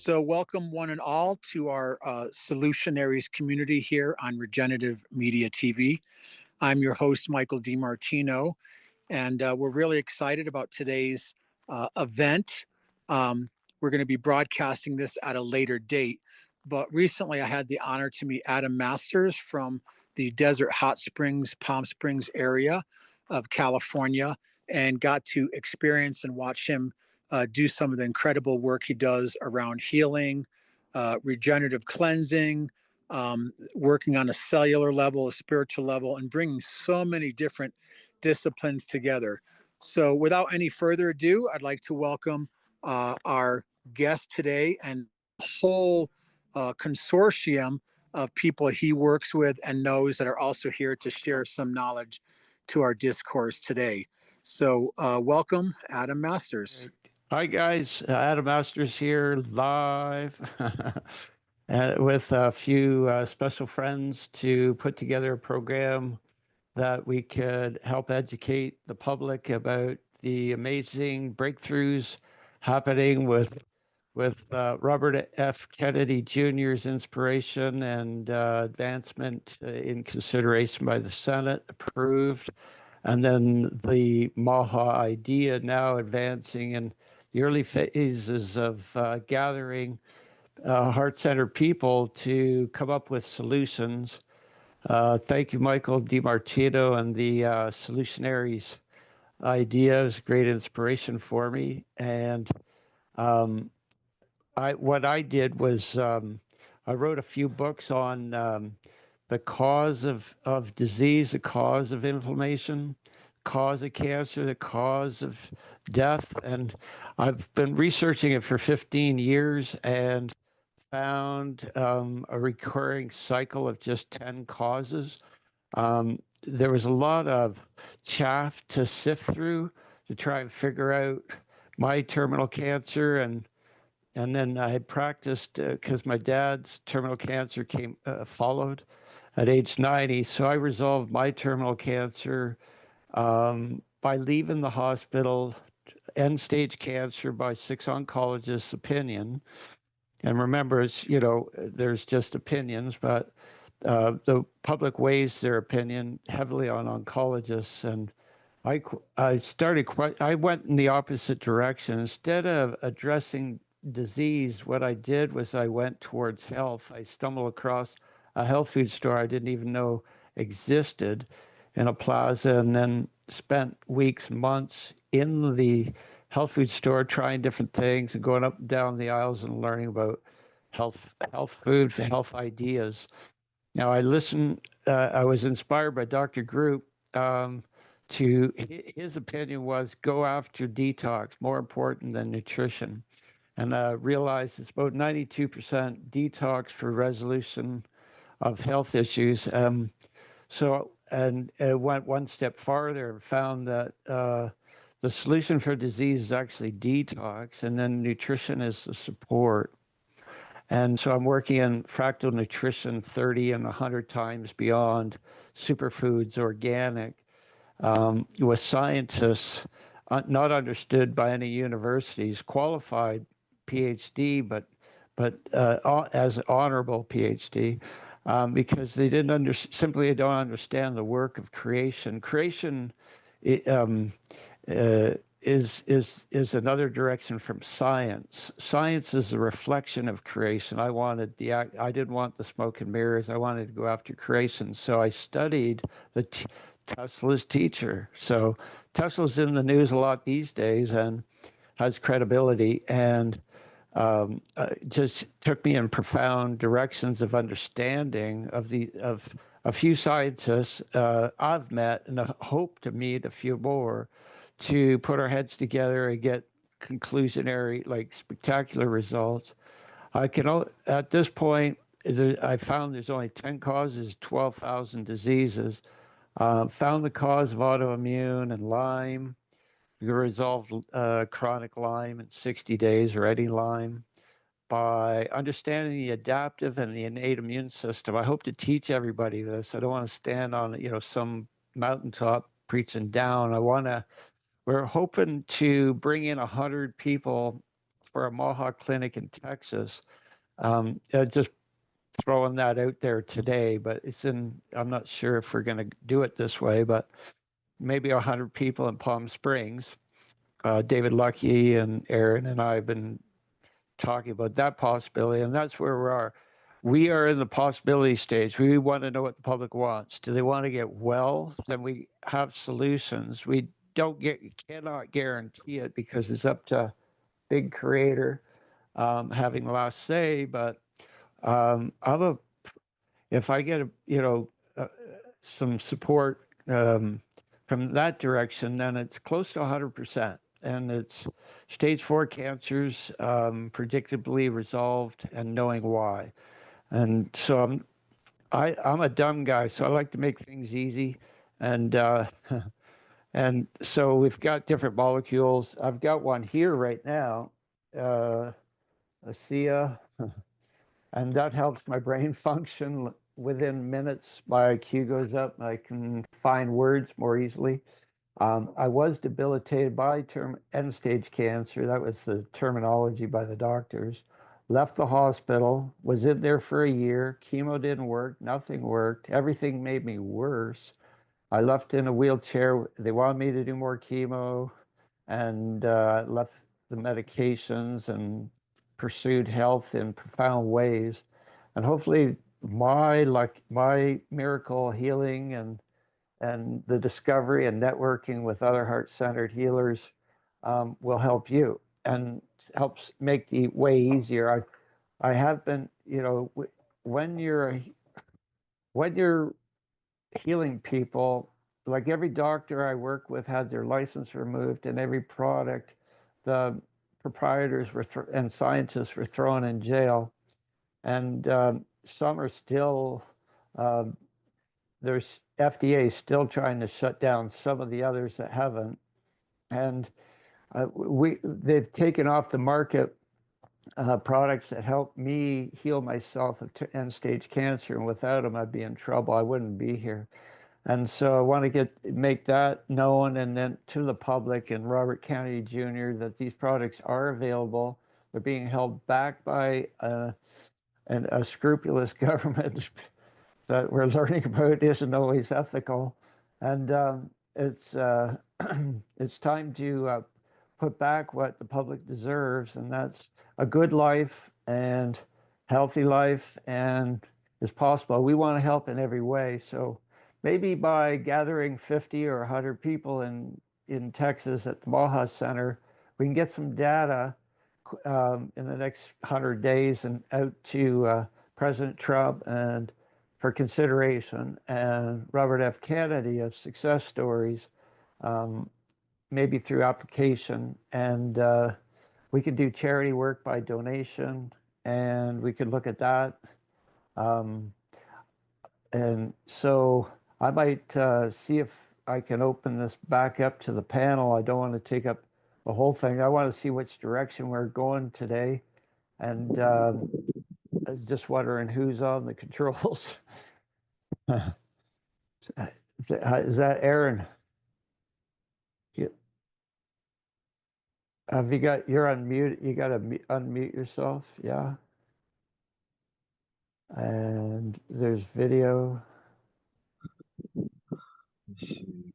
So welcome one and all to our Solutionaries community here on Regenerative Media TV. I'm your host, Michael DiMartino, and we're really excited about today's event. We're going to be broadcasting this at a later date, but recently I had the honor to meet Adam Masters from the Desert Hot Springs, Palm Springs area of California, and got to experience and watch him do some of the incredible work he does around healing, regenerative cleansing, working on a cellular level, a spiritual level, and bringing so many different disciplines together. So without any further ado, I'd like to welcome our guest today and the whole consortium of people he works with and knows that are also here to share some knowledge to our discourse today. So welcome, Adam Masters. Hi, guys. Adam Masters here live with a few special friends to put together a program that we could help educate the public about the amazing breakthroughs happening with Robert F. Kennedy Jr.'s inspiration and advancement in consideration by the Senate, approved, and then the Maha idea now advancing in the early phases of gathering heart-centered people to come up with solutions. Thank you, Michael DiMartino, and the Solutionaries idea is a great inspiration for me. And what I did was I wrote a few books on the cause of disease, the cause of inflammation, cause of cancer, the cause of death. And I've been researching it for 15 years and found a recurring cycle of just 10 causes. There was a lot of chaff to sift through to try and figure out my terminal cancer, and then I had practiced because my dad's terminal cancer followed at age 90. So I resolved my terminal cancer by leaving the hospital, end-stage cancer by 6 oncologists' opinion. And remember, there's just opinions, but the public weighs their opinion heavily on oncologists. And I went in the opposite direction. Instead of addressing disease, what I did was I went towards health. I stumbled across a health food store I didn't even know existed in a plaza, and then spent weeks, months in the health food store trying different things and going up and down the aisles and learning about health food, health ideas. Now I was inspired by Dr. Group. His opinion was go after detox, more important than nutrition. And realized it's about 92% detox for resolution of health issues. And it went one step farther and found that the solution for disease is actually detox, and then nutrition is the support. And so I'm working in fractal nutrition 30 and 100 times beyond superfoods, organic, with scientists not understood by any universities, qualified PhD, but as an honorable PhD, because they simply don't understand the work of creation. Creation is another direction from science. Science is a reflection of creation. I didn't want the smoke and mirrors. I wanted to go after creation. So I studied Tesla's teacher. So Tesla's in the news a lot these days and has credibility, and just took me in profound directions of understanding of a few scientists I've met, and I hope to meet a few more, to put our heads together and get conclusionary, like spectacular results. At this point, I found there's only 10 causes, 12,000 diseases. Found the cause of autoimmune and Lyme. We resolved chronic Lyme in 60 days, or any Lyme, by understanding the adaptive and the innate immune system. I hope to teach everybody this. I don't want to stand on some mountaintop preaching down. We're hoping to bring in 100 people for a Maha clinic in Texas. Just throwing that out there today, but I'm not sure if we're going to do it this way, but maybe 100 people in Palm Springs. David Lucky and Aaron and I have been talking about that possibility, and that's where we are. We are in the possibility stage. We want to know what the public wants. Do they want to get well? Then we have solutions. We cannot guarantee it because it's up to big creator having the last say. But if I get some support from that direction, then it's close to 100%. And it's stage 4 cancers, predictably resolved and knowing why. And so I'm a dumb guy, so I like to make things easy. And and so we've got different molecules. I've got one here right now, ASEA, and that helps my brain function. Within minutes, my IQ goes up. I can find words more easily. I was debilitated by end-stage cancer. That was the terminology by the doctors. Left the hospital, was in there for a year. Chemo didn't work. Nothing worked. Everything made me worse. I left in a wheelchair. They wanted me to do more chemo, and left the medications and pursued health in profound ways. And hopefully, my miracle healing and the discovery and networking with other heart-centered healers will help you and helps make the way easier. I have been, when you're healing people, like every doctor I work with had their license removed, and every product, the proprietors and scientists were thrown in jail, and some are still. There's FDA still trying to shut down some of the others that haven't, and they've taken off the market products that help me heal myself of end-stage cancer, and without them, I'd be in trouble. I wouldn't be here. And so I want to make that known, and then to the public and Robert Kennedy Jr. that these products are available. They're being held back by a scrupulous government that we're learning about isn't always ethical, and it's time to put back what the public deserves, and that's a good life and healthy life, and is possible. We want to help in every way, so maybe by gathering 50 or 100 people in Texas at the Maha Center, we can get some data in the next 100 days and out to President Trump and for consideration, and Robert F. Kennedy of success stories, maybe through application. And we could do charity work by donation, and we could look at that. And so I might see if I can open this back up to the panel. I don't want to take up the whole thing. I want to see which direction we're going today. And I was just wondering who's on the controls. Is that Aaron? Have you got, you're unmuted. You got to unmute yourself. Yeah. And there's video. Let's see.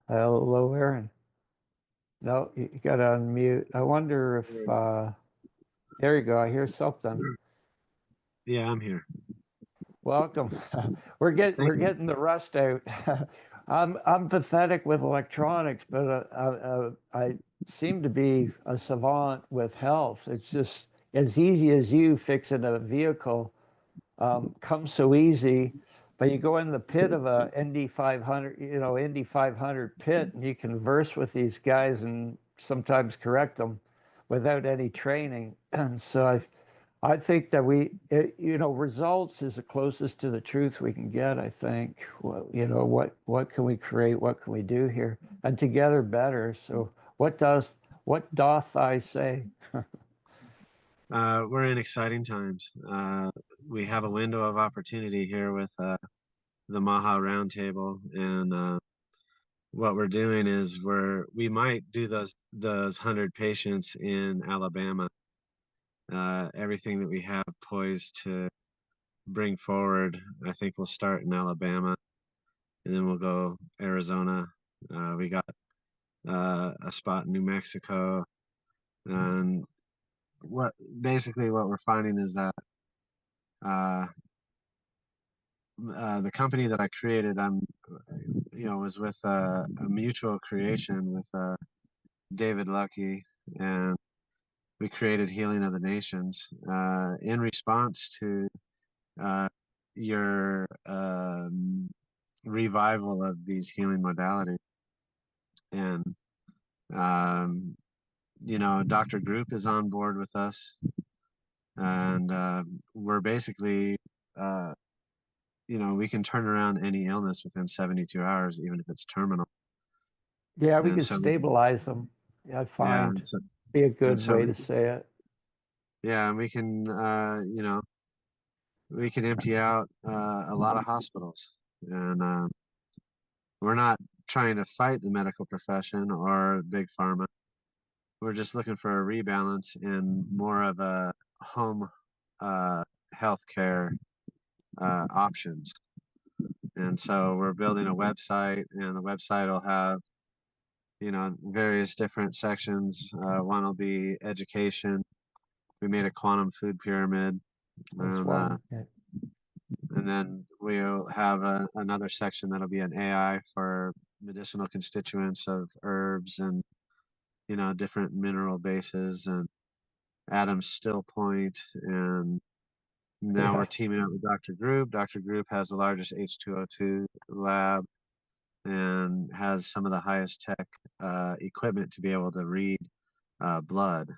Hello, Aaron. No, you got to unmute. I wonder if, there you go. I hear something. Yeah, I'm here. Welcome. We're getting the rust out. I'm pathetic with electronics, but I seem to be a savant with health. It's just as easy as you fixing a vehicle comes so easy, but you go in the pit of a ND 500, ND 500 pit, and you converse with these guys and sometimes correct them without any training. And so I think that results is the closest to the truth we can get. I think, what can we create? What can we do here? And together better. So what doth I say? We're in exciting times. We have a window of opportunity here with the Maha Roundtable, and what we're doing is we might do those 100 patients in Alabama. Everything that we have poised to bring forward, I think we'll start in Alabama, and then we'll go Arizona. We got a spot in New Mexico, and what we're finding is that uh, the company that I created, was with a mutual creation with David Lucky, and we created Healing of the Nations in response to your revival of these healing modalities. And, Dr. Group is on board with us. And we're basically, we can turn around any illness within 72 hours, even if it's terminal. Yeah, we And can so, stabilize them. I yeah, find be a good way to say it. Yeah, and we can, we can empty out a lot of hospitals. And we're not trying to fight the medical profession or big pharma. We're just looking for a rebalance and more of a home healthcare options. And so we're building a website, and the website will have, various different sections. One will be education. We made a quantum food pyramid. And, and then we'll have another section that'll be an AI for medicinal constituents of herbs and, different mineral bases and Adam's still point. And now we're teaming up with Dr. Group. Dr. Group has the largest H2O2 lab and has some of the highest tech equipment to be able to read blood,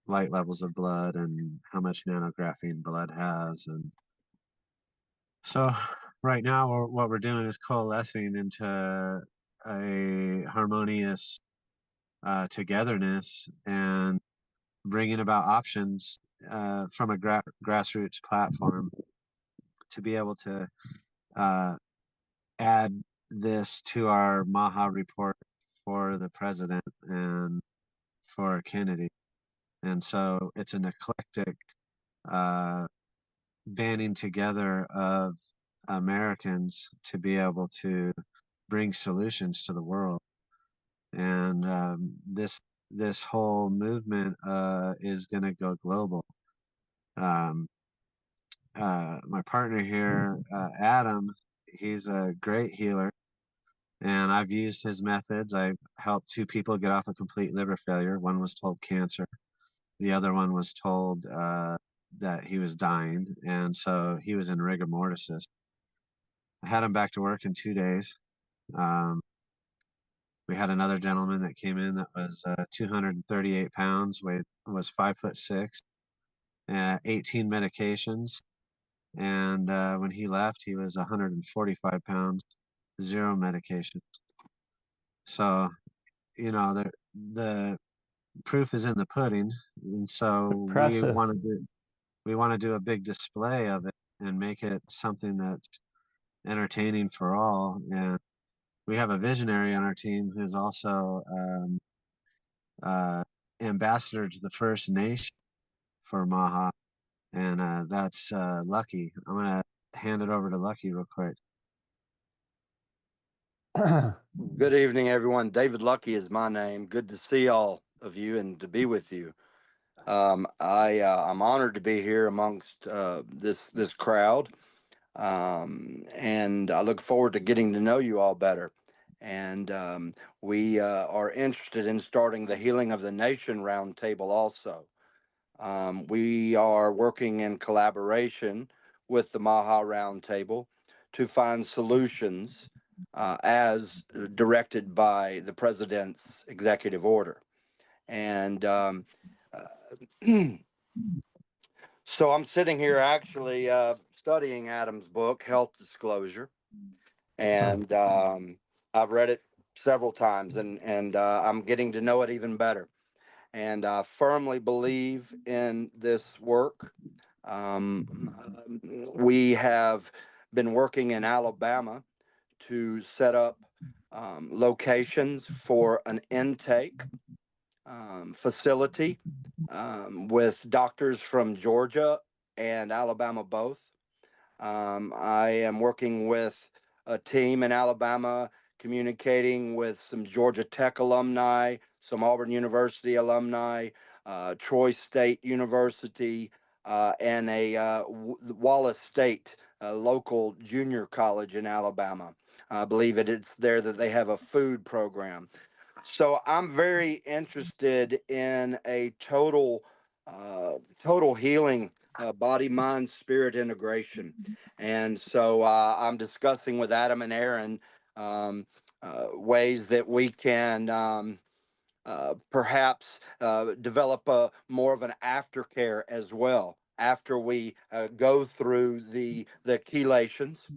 light levels of blood, and how much nanographene blood has. And so right now what we're doing is coalescing into a harmonious togetherness and bringing about options from a grassroots platform to be able to add this to our Maha report for the president and for Kennedy. And so it's an eclectic banding together of Americans to be able to bring solutions to the world. And this whole movement is going to go global. My partner here, Adam, he's a great healer, and I've used his methods. I helped 2 people get off of complete liver failure. One was told cancer. The other one was told that he was dying, and so he was in rigor mortis. I had him back to work in 2 days. We had another gentleman that came in that was 238 pounds, was 5'6", 18 medications. And when he left, he was 145 pounds, 0 medications. So, the proof is in the pudding. And so Impressive. we want to do a big display of it and make it something that's entertaining for all. And we have a visionary on our team who's also ambassador to the First Nation for Maha. And that's Lucky. I'm going to hand it over to Lucky real quick. Good evening, everyone. David Lucky is my name. Good to see all of you and to be with you. I'm honored to be here amongst this crowd, and I look forward to getting to know you all better. And we are interested in starting the Healing of the Nation Roundtable also. We are working in collaboration with the Maha Roundtable to find solutions as directed by the president's executive order. And so I'm sitting here actually studying Adam's book, Health Disclosure, and I've read it several times, and I'm getting to know it even better. And I firmly believe in this work. We have been working in Alabama to set up locations for an intake facility with doctors from Georgia and Alabama both. I am working with a team in Alabama, communicating with some Georgia Tech alumni, some Auburn University alumni, Troy State University, and a Wallace State, a local junior college in Alabama. I believe it's there that they have a food program. So I'm very interested in a total healing, body, mind, spirit integration. And so I'm discussing with Adam and Aaron um, ways that we can perhaps develop more of an aftercare as well after we go through the chelations.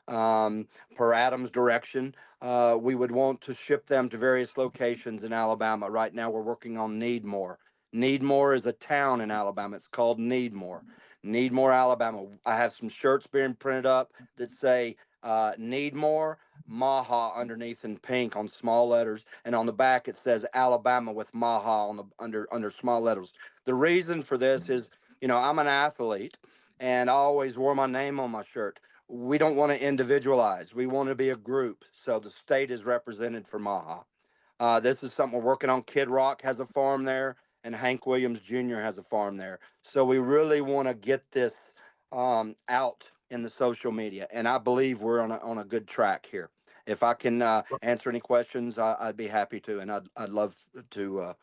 Per Adam's direction, we would want to ship them to various locations in Alabama. Right now, we're working on Needmore. Needmore is a town in Alabama. It's called Needmore. Needmore, Alabama. I have some shirts being printed up that say Needmore, Maha underneath in pink on small letters, and on the back it says Alabama with Maha on the under small letters. The reason for this is, I'm an athlete, and I always wore my name on my shirt. We don't want to individualize. We want to be a group. So the state is represented for Maha. This is something we're working on. Kid Rock has a farm there, and Hank Williams Jr. has a farm there. So we really want to get this out in the social media, and I believe we're on a good track here. If I can answer any questions, I'd be happy to, and I'd love to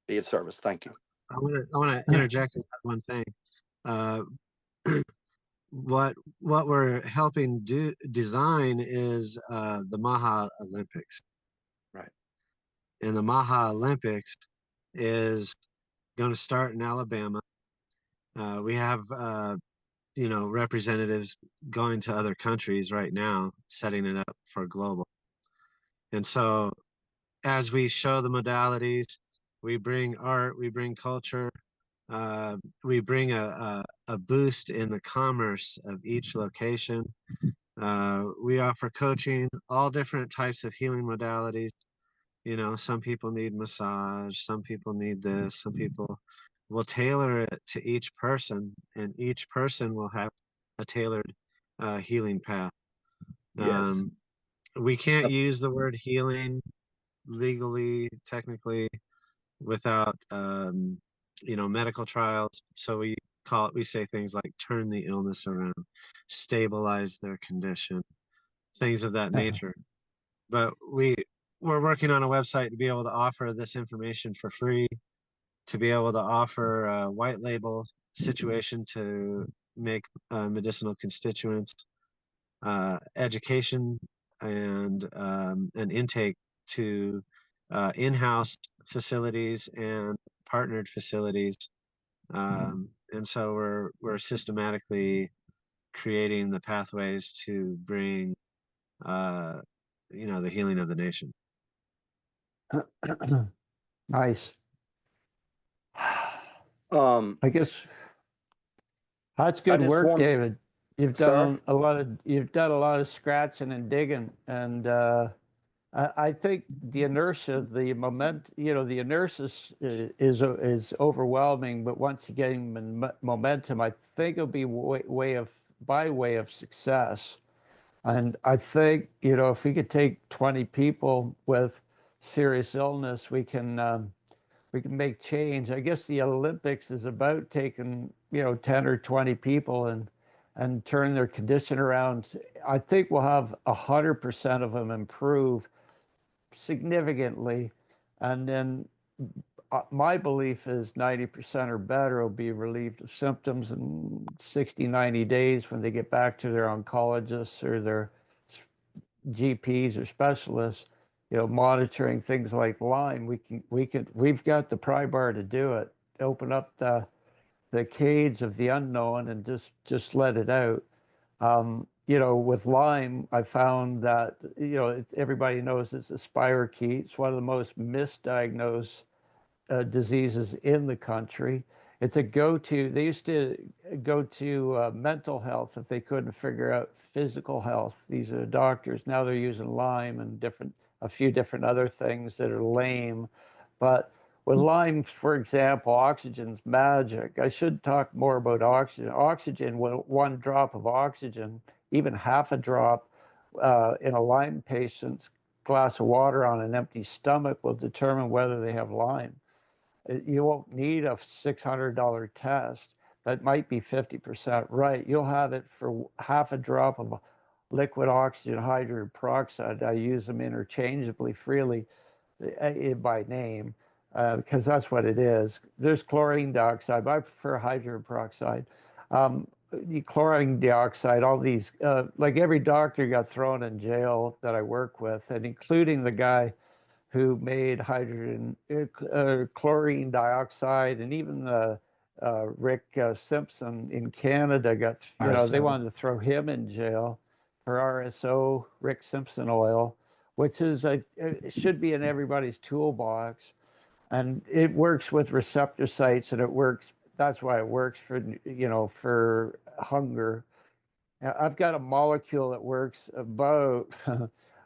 be of service. Thank you. I want to interject one thing. Uh, what we're helping design is the Maha Olympics. Right. And the Maha Olympics is going to start in Alabama. We have representatives going to other countries right now, setting it up for global. And so as we show the modalities, we bring art, we bring culture, we bring a boost in the commerce of each location. We offer coaching, all different types of healing modalities. Some people need massage, some people need this, some people will tailor it to each person, and each person will have a tailored healing path. Yes. We can't use the word healing legally, technically, without medical trials. So we say things like turn the illness around, stabilize their condition, things of that nature. But we're working on a website to be able to offer this information for free, to be able to offer a white label situation to make medicinal constituents, education, and an intake to in-house facilities and partnered facilities. And so we're systematically creating the pathways to bring the healing of the nation. Nice. I guess that's good work, want, David. You've sir. done a lot of scratching and digging, and I think the inertia, the the inertia is overwhelming. But once you get momentum, I think it'll be by way of success. And I think if we could take 20 people with serious illness, we can make change. I guess the Olympics is about taking 10 or 20 people and turn their condition around. I think we'll have 100% of them improve significantly, and then my belief is 90% or better will be relieved of symptoms in 60, 90 days when they get back to their oncologists or their GPs or specialists, monitoring things like Lyme. We've got the pry bar to do it. Open up the cage of the unknown and just let it out. With Lyme, I found that, everybody knows it's a spirochete. It's one of the most misdiagnosed diseases in the country. It's a go-to. They used to go to mental health if they couldn't figure out physical health. These are doctors. Now they're using lime and a few different other things that are lame. But with lime, for example, oxygen's magic. I should talk more about oxygen. Oxygen, one drop of oxygen, even half a drop in a Lyme patient's glass of water on an empty stomach will determine whether they have Lyme. You won't need a $600 test. That might be 50% right. You'll have it for half a drop of liquid oxygen hydrogen peroxide. I use them interchangeably freely by name because that's what it is. There's chlorine dioxide, but I prefer hydrogen peroxide. The chlorine dioxide, all these, like every doctor got thrown in jail that I work with, and including the guy who made chlorine dioxide, and even the Rick Simpson in Canada got, they wanted to throw him in jail for RSO, Rick Simpson oil, which is it should be in everybody's toolbox, and it works with receptor sites, and it works. That's why it works for hunger. I've got a molecule that works about,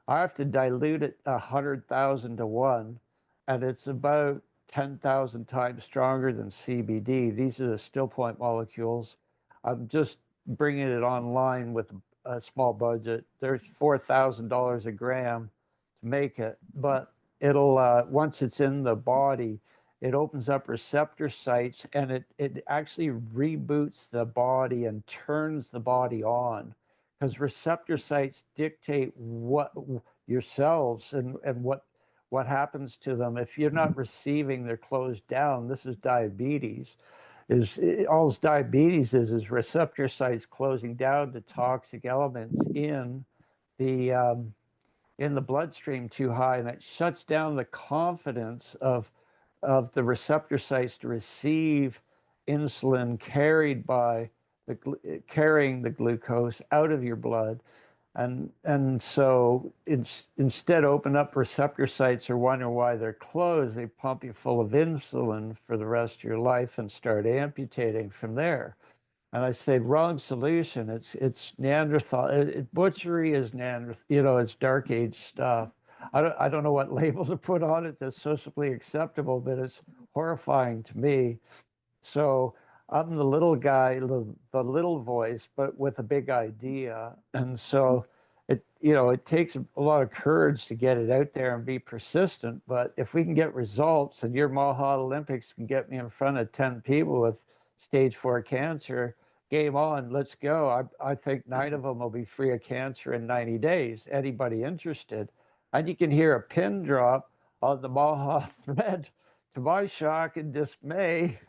I have to dilute it 100,000 to 1, and it's about 10,000 times stronger than CBD. These are the still point molecules. I'm just bringing it online with a small budget. There's $4,000 a gram to make it, but it'll, once it's in the body, it opens up receptor sites, and it actually reboots the body and turns the body on, because receptor sites dictate what your cells and what happens to them. If you're not receiving, they're closed down. This is diabetes. All diabetes is receptor sites closing down to toxic elements the in the bloodstream too high, and it shuts down the confidence of the receptor sites to receive insulin carrying the glucose out of your blood. And so instead open up receptor sites or wonder why they're closed, they pump you full of insulin for the rest of your life and start amputating from there. And I say, wrong solution. It's Neanderthal. Butchery is Neanderthal. It's dark age stuff. I don't know what label to put on it that's socially acceptable, but it's horrifying to me. So I'm the little guy, the little voice, but with a big idea. And so it takes a lot of courage to get it out there and be persistent. But if we can get results, and your Maha Olympics can get me in front of 10 people with stage 4 cancer, game on, let's go. I think 9 of them will be free of cancer in 90 days. Anybody interested? And you can hear a pin drop on the Maha thread. To my shock and dismay,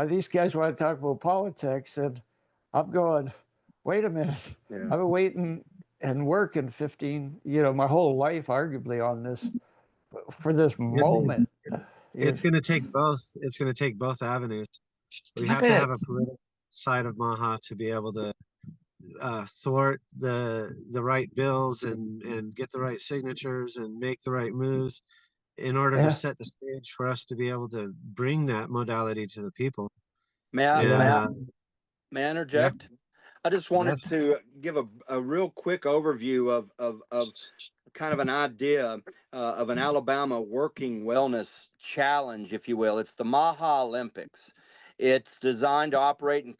these guys want to talk about politics, and I'm going, wait a minute. Yeah. I've been waiting and working my whole life, arguably, on this for this moment. It's going to take both. It's going to take both avenues. We have to have a political side of Maha to be able to thwart the right bills and get the right signatures and make the right moves in order to set the stage for us to be able to bring that modality to the people. May I interject? Yeah. I just wanted to give a real quick overview of kind of an idea of an Alabama working wellness challenge, if you will. It's the Maha Olympics. It's designed to operate in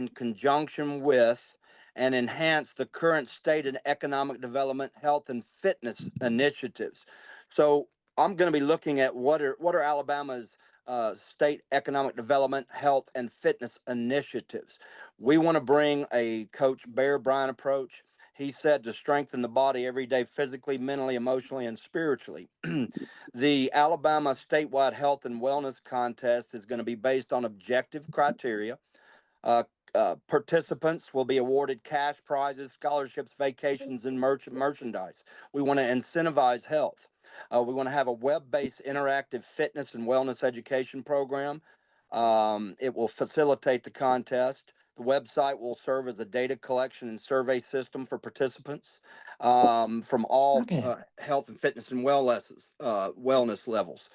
conjunction with and enhance the current state and economic development, health, and fitness initiatives. So I'm going to be looking at what are Alabama's state economic development, health, and fitness initiatives. We want to bring a Coach Bear Bryant approach. He said to strengthen the body every day, physically, mentally, emotionally, and spiritually. The Alabama statewide health and wellness contest is going to be based on objective criteria. Participants will be awarded cash prizes, scholarships, vacations, and merchandise. We want to incentivize health. We want to have a web-based interactive fitness and wellness education program. It will facilitate the contest. The website will serve as a data collection and survey system for participants from all health and fitness and wellness levels.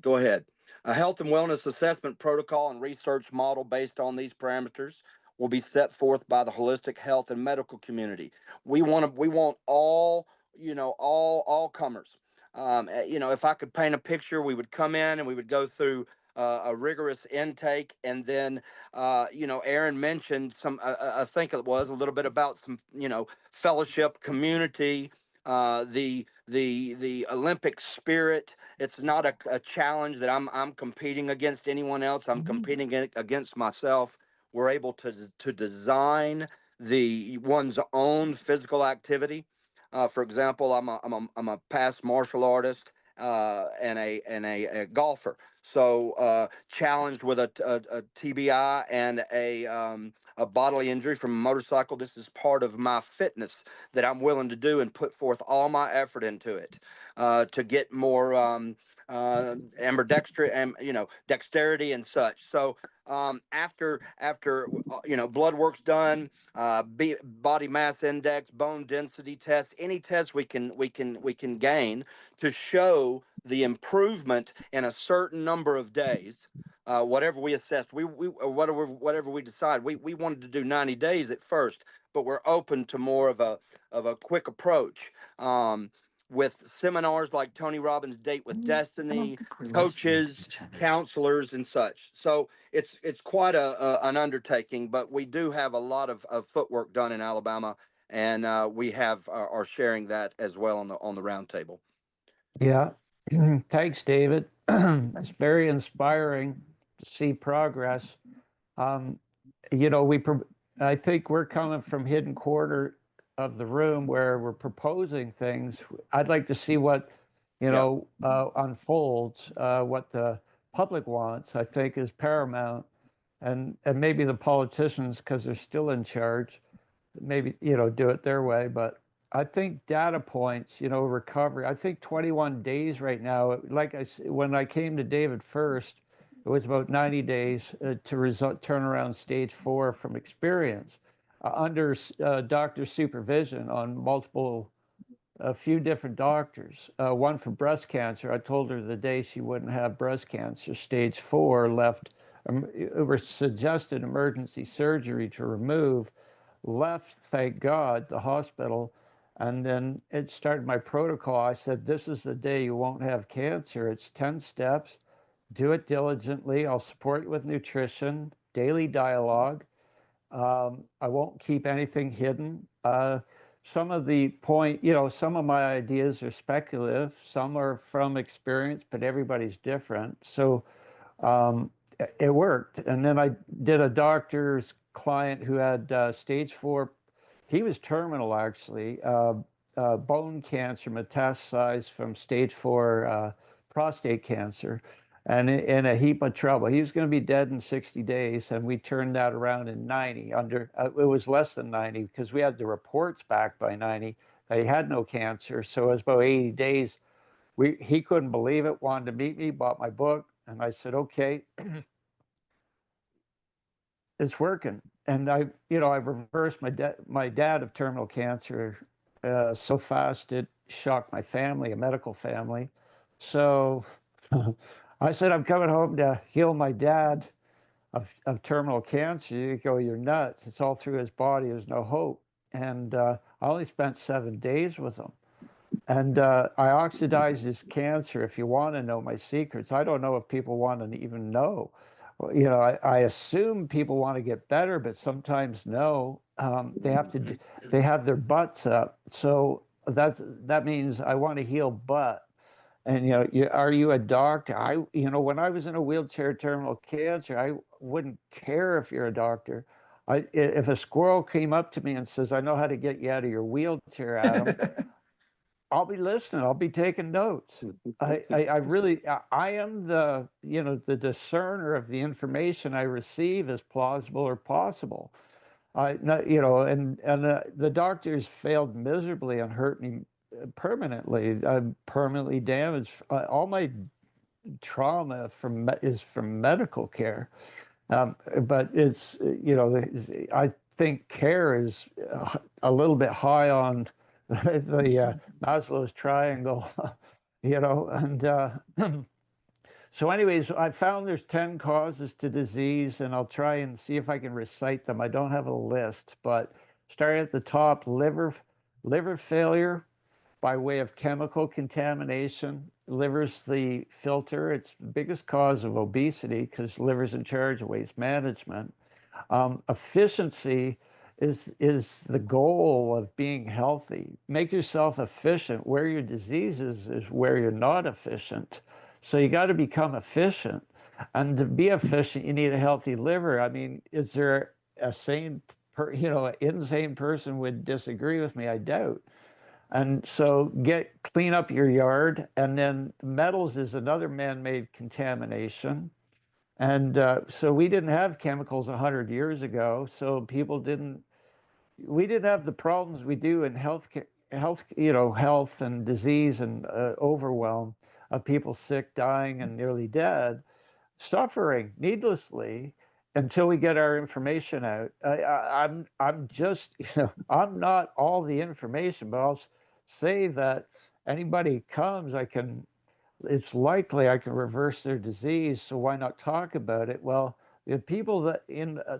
Go ahead. A health and wellness assessment protocol and research model based on these parameters will be set forth by the holistic health and medical community. We want all, all comers. If I could paint a picture, we would come in and we would go through a rigorous intake, and then Aaron mentioned some. I think it was a little bit about some, fellowship, community, the Olympic spirit. It's not a challenge that I'm competing against anyone else. I'm competing against myself. We're able to design the one's own physical activity. For example, I'm a past martial artist, and a golfer. So challenged with a TBI and a bodily injury from a motorcycle. This is part of my fitness that I'm willing to do and put forth all my effort into it to get more ambidextrous and dexterity and such. So after blood work's done, body mass index, bone density test, any test we can gain to show the improvement in a certain number of days. Whatever we assess, we or whatever we decide, we wanted to do 90 days at first, but we're open to more of a quick approach. With seminars like Tony Robbins' Date with Destiny, coaches, counselors, and such. So it's quite an undertaking, but we do have a lot of footwork done in Alabama, and we are sharing that as well on the roundtable. Yeah. Thanks, David. It's very inspiring to see progress. Um, you know, I think we're coming from hidden corner of the room where we're proposing things. I'd like to see what, Yep. unfolds, what the public wants, I think is paramount. And maybe the politicians, because they're still in charge, maybe, do it their way. But I think data points, recovery, I think 21 days right now, like when I came to David first, it was about 90 days to turn around stage 4 from experience under doctor supervision on a few different doctors. One for breast cancer. I told her the day she wouldn't have breast cancer, stage 4, left, it was suggested emergency surgery to remove, left, thank God, the hospital. And then it started my protocol. I said, this is the day you won't have cancer. It's 10 steps. Do it diligently. I'll support you with nutrition, daily dialogue. I won't keep anything hidden. Some of some of my ideas are speculative. Some are from experience, but everybody's different. So um, it worked. And then I did a doctor's client who had stage 4. He was terminal, actually. Bone cancer metastasized from stage 4 prostate cancer, and in a heap of trouble. He was going to be dead in 60 days, and we turned that around in 90. It was less than 90 because we had the reports back by 90. He had no cancer, so it was about 80 days. He couldn't believe it. Wanted to meet me, bought my book, and I said, okay, it's working. And I reversed my dad of terminal cancer so fast it shocked my family, a medical family. So I said, I'm coming home to heal my dad of terminal cancer. You go, you're nuts. It's all through his body. There's no hope. And I only spent 7 days with him. And I oxidized his cancer. If you want to know my secrets, I don't know if people want to even know. Well, I assume people want to get better, but sometimes no. They have their butts up. So that means I want to heal butt. And are you a doctor? When I was in a wheelchair, terminal cancer, I wouldn't care if you're a doctor. If a squirrel came up to me and says, "I know how to get you out of your wheelchair, Adam," I'll be listening. I'll be taking notes. I am the discerner of the information I receive as plausible or possible. The doctors failed miserably and hurt me permanently. I'm permanently damaged. All my trauma is from medical care. But I think care is a little bit high on the Maslow's triangle, and So anyways, I found there's 10 causes to disease, and I'll try and see if I can recite them. I don't have a list, but starting at the top, liver failure by way of chemical contamination. Liver's the filter. It's the biggest cause of obesity because liver's in charge of waste management. Efficiency is the goal of being healthy. Make yourself efficient. Where your disease is where you're not efficient. So you got to become efficient. And to be efficient, you need a healthy liver. I mean, is there a sane, an insane person would disagree with me? I doubt. And so clean up your yard. And then metals is another man-made contamination. And so we didn't have chemicals 100 years ago. So we didn't have the problems we do in health and disease and overwhelm of people sick, dying, and nearly dead, suffering needlessly until we get our information out. I'm just, I'm not all the information, but I'll say that anybody comes, it's likely I can reverse their disease, so why not talk about it? Well, the people that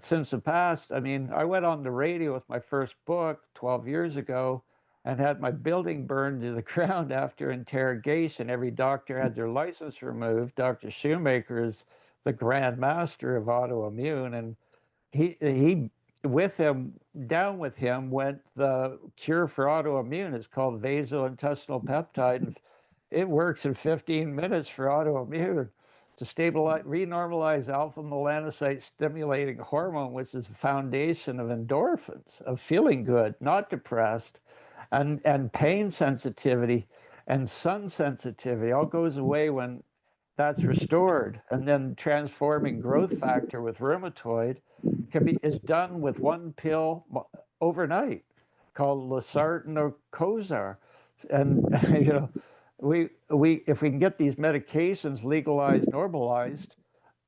since the past, I mean, I went on the radio with my first book 12 years ago and had my building burned to the ground after interrogation. Every doctor had their license removed. Dr. Shoemaker is the grand master of autoimmune, and he with him down with him went the cure for autoimmune. It's called vasointestinal peptide, and it works in 15 minutes for autoimmune to stabilize, renormalize alpha melanocyte stimulating hormone, which is the foundation of endorphins, of feeling good, not depressed, and pain sensitivity and sun sensitivity all goes away when that's restored. And then transforming growth factor with rheumatoid is done with one pill overnight called losartan or Cozar. And we if we can get these medications legalized, normalized,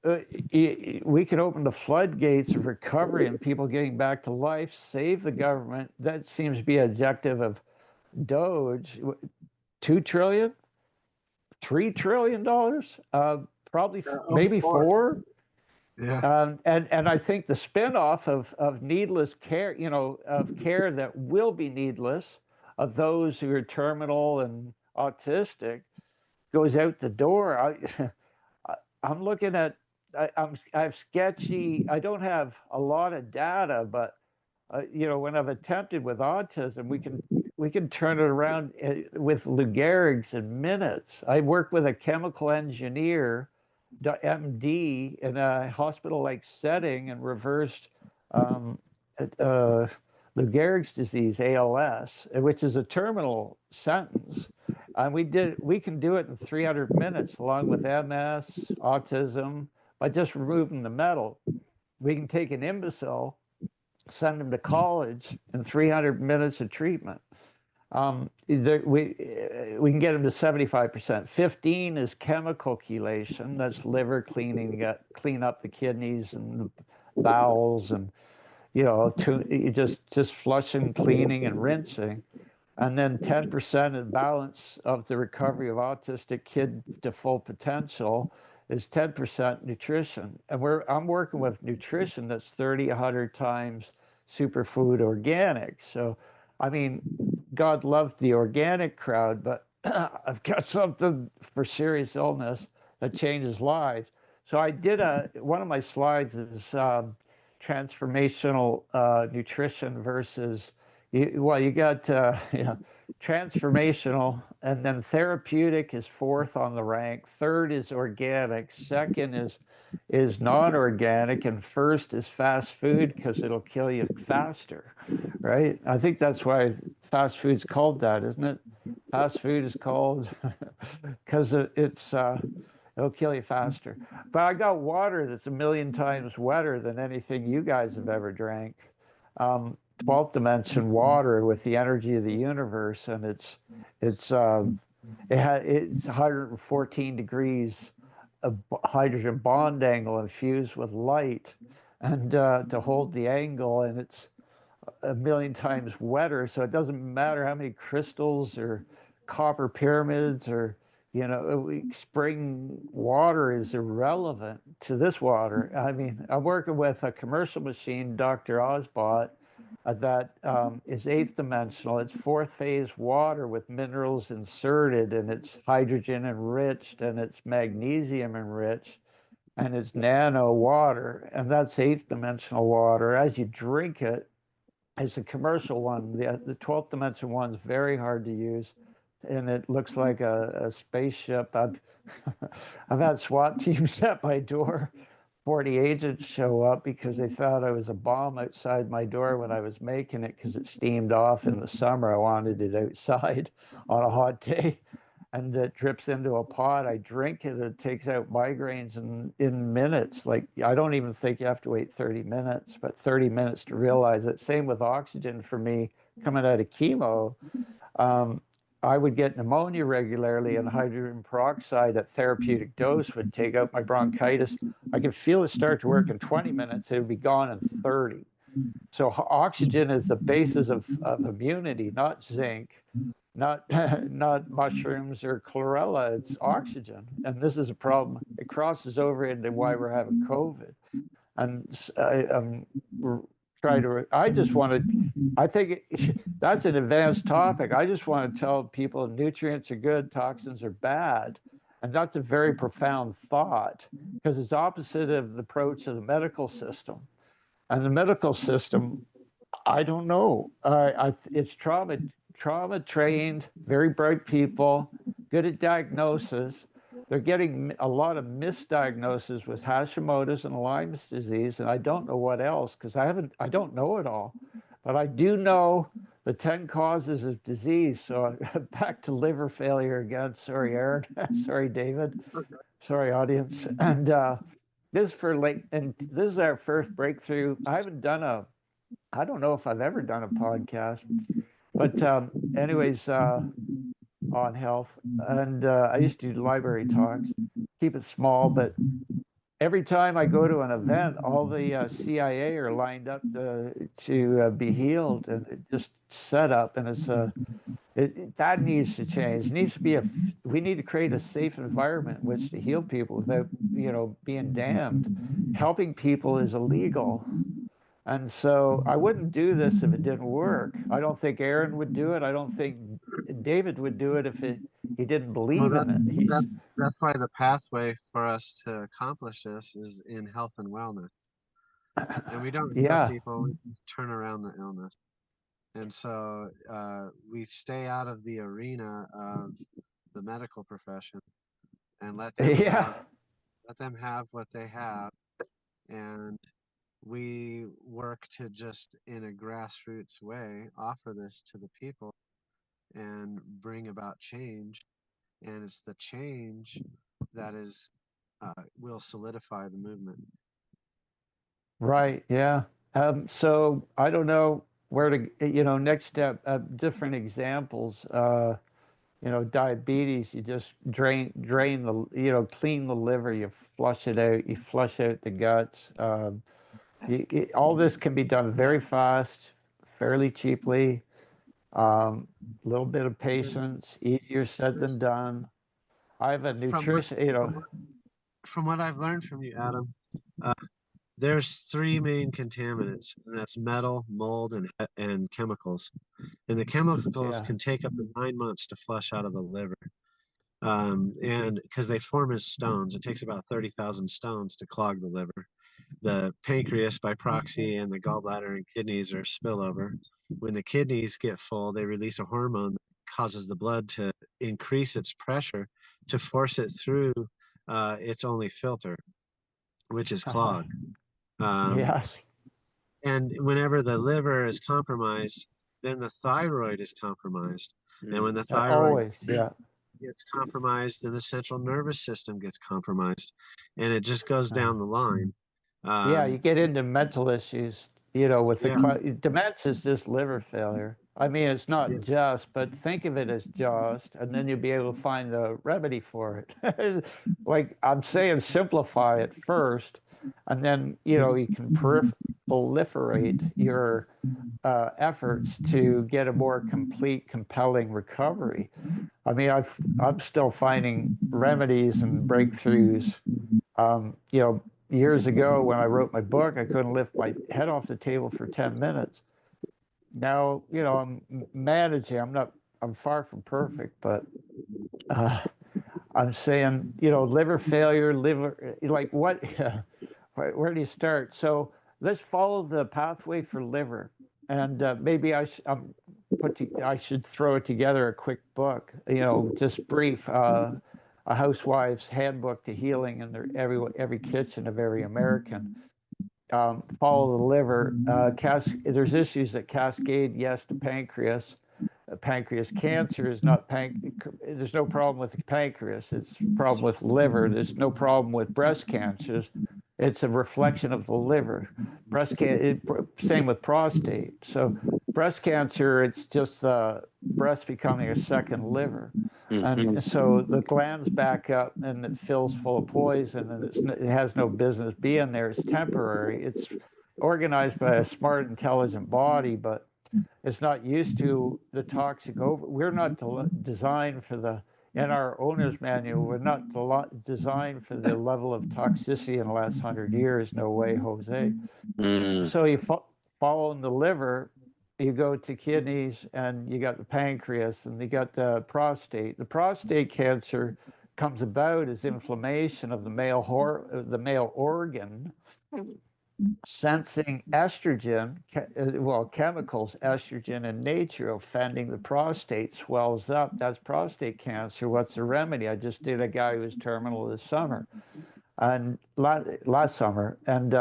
we can open the floodgates of recovery and people getting back to life, save the government. That seems to be an objective of Doge. 2 trillion, $3 trillion, probably maybe four. Yeah. And I think the spinoff of needless care, of care that will be needless, of those who are terminal and autistic, goes out the door. I'm looking at, I have sketchy, I don't have a lot of data, but when I've attempted with autism, we can turn it around with Lou Gehrig's in minutes. I work with a chemical engineer, MD, in a hospital-like setting and reversed Lou Gehrig's disease, ALS, which is a terminal sentence. And we can do it in 300 minutes, along with MS, autism, by just removing the metal. We can take an imbecile, send them to college in 300 minutes of treatment. We can get them to 75%. 15 is chemical chelation. That's liver cleaning, clean up the kidneys and the bowels, and just flushing, cleaning, and rinsing. And then 10% of the balance of the recovery of autistic kid to full potential is 10% nutrition. And I'm working with nutrition that's 30, 100 times superfood organic. So, I mean, God loved the organic crowd, but I've got something for serious illness that changes lives. So I did one of my slides is transformational nutrition versus, you got transformational, and then therapeutic is fourth on the rank. Third is organic. Second is non-organic, and first is fast food because it'll kill you faster, right? I think that's why fast food's called that, isn't it? Fast food is called because it'll kill you faster. But I got water that's 1,000,000 times wetter than anything you guys have ever drank. 12th dimension water with the energy of the universe, and it's 114 degrees of hydrogen bond angle infused with light, and to hold the angle, and it's 1,000,000 times wetter. So it doesn't matter how many crystals or copper pyramids or spring water is irrelevant to this water. I mean, I'm working with a commercial machine, Dr. Osbot, that is eighth dimensional. It's fourth phase water with minerals inserted, and it's hydrogen enriched, and it's magnesium enriched, and it's nano water, and that's eighth dimensional water. As you drink it, it's a commercial one. The 12th dimension one's very hard to use, and it looks like a spaceship. I've had SWAT teams at my door. 40 agents show up because they thought I was a bomb outside my door when I was making it because it steamed off in the summer. I wanted it outside on a hot day. And it drips into a pot. I drink it. It takes out migraines in minutes. Like, I don't even think you have to wait 30 minutes, but 30 minutes to realize it. Same with oxygen for me coming out of chemo. Um, I would get pneumonia regularly, and hydrogen peroxide at therapeutic dose would take out my bronchitis. I could feel it start to work in 20 minutes. It would be gone in 30. So oxygen is the basis of immunity, not zinc, not not mushrooms or chlorella. It's oxygen, and this is a problem. It crosses over into why we're having COVID. And I'm trying to. I just want to. I think that's an advanced topic. I just want to tell people nutrients are good, toxins are bad, and that's a very profound thought because it's opposite of the approach of the medical system. And the medical system, I don't know. It's trauma trained, very bright people, good at diagnosis. They're getting a lot of misdiagnoses with Hashimoto's and Lyme's disease, and I don't know what else because I don't know it all, but I do know the 10 causes of disease. So back to liver failure again. Sorry, Aaron. Sorry, David. Sorry, audience. And this for like, and this is our first breakthrough. I don't know if I've ever done a podcast, but anyways, on health. And I used to do library talks, keep it small, but every time I go to an event, all the CIA are lined up to be healed, and it just set up, and that needs to change. It needs to be we need to create a safe environment in which to heal people without, being damned. Helping people is illegal. And so I wouldn't do this if it didn't work. I don't think Aaron would do it. I don't think David would do it if he didn't Well, believe in that's it. that's why the pathway for us to accomplish this is in health and wellness. And we don't heal Yeah. people, we just turn around the illness. And so we stay out of the arena of the medical profession and Yeah. let them have what they have. And we work to just in a grassroots way offer this to the people and bring about change. And it's the change that is will solidify the movement. Right. Yeah. So I don't know where to, next step, different examples. Diabetes, you just drain clean the liver, you flush it out, you flush out the guts. All this can be done very fast, fairly cheaply. A little bit of patience, easier said than done. I have a From what nutrition, from what I've learned from you, Adam, uh, there's three main contaminants, and that's metal, mold, and chemicals. And the chemicals yeah, can take up to 9 months to flush out of the liver. And because they form as stones, it takes about 30,000 stones to clog the liver. The pancreas by proxy and the gallbladder and kidneys are spillover. When the kidneys get full, they release a hormone that causes the blood to increase its pressure to force it through its only filter, which is clogged. Um, yes, and whenever the liver is compromised, then the thyroid is compromised. And when the thyroid always, yeah. gets compromised, then the central nervous system gets compromised. And it just goes down the line. Yeah, you Um, get into mental issues, with yeah, dementia is just liver failure. I mean, it's yeah, not just, but think of it as just, and then you'll be able to find the remedy for it. Like I'm saying, simplify it first, And then, you can proliferate your efforts to get a more complete, compelling recovery. I mean, I'm still finding remedies and breakthroughs. Years ago when I wrote my book, I couldn't lift my head off the table for 10 minutes. Now, I'm managing. I'm far from perfect, but I'm saying, liver failure, like what, where do you start? So let's follow the pathway for liver. And maybe I should throw together a quick book, just brief, a housewife's handbook to healing in every kitchen of every American. Follow the liver. There's issues that cascade, yes, to pancreas. Pancreas cancer is not there's no problem with the pancreas. It's a problem with liver. There's no problem with breast cancers. It's a reflection of the liver. Same with prostate. So breast cancer, it's just the breast becoming a second liver. And so the glands back up and it fills full of poison and it has no business being there. It's temporary. It's organized by a smart, intelligent body, but it's not used to the toxic we're not designed for in our owner's manual, we're not designed for the level of toxicity in the last 100 years. No way, Jose. So you follow in the liver, you go to kidneys, and you got the pancreas, and you got the prostate. The prostate cancer comes about as inflammation of the male organ, sensing estrogen, chemicals, estrogen in nature, offending the prostate, swells up. That's prostate cancer. What's the remedy? I just did a guy who was terminal this summer, and last summer, and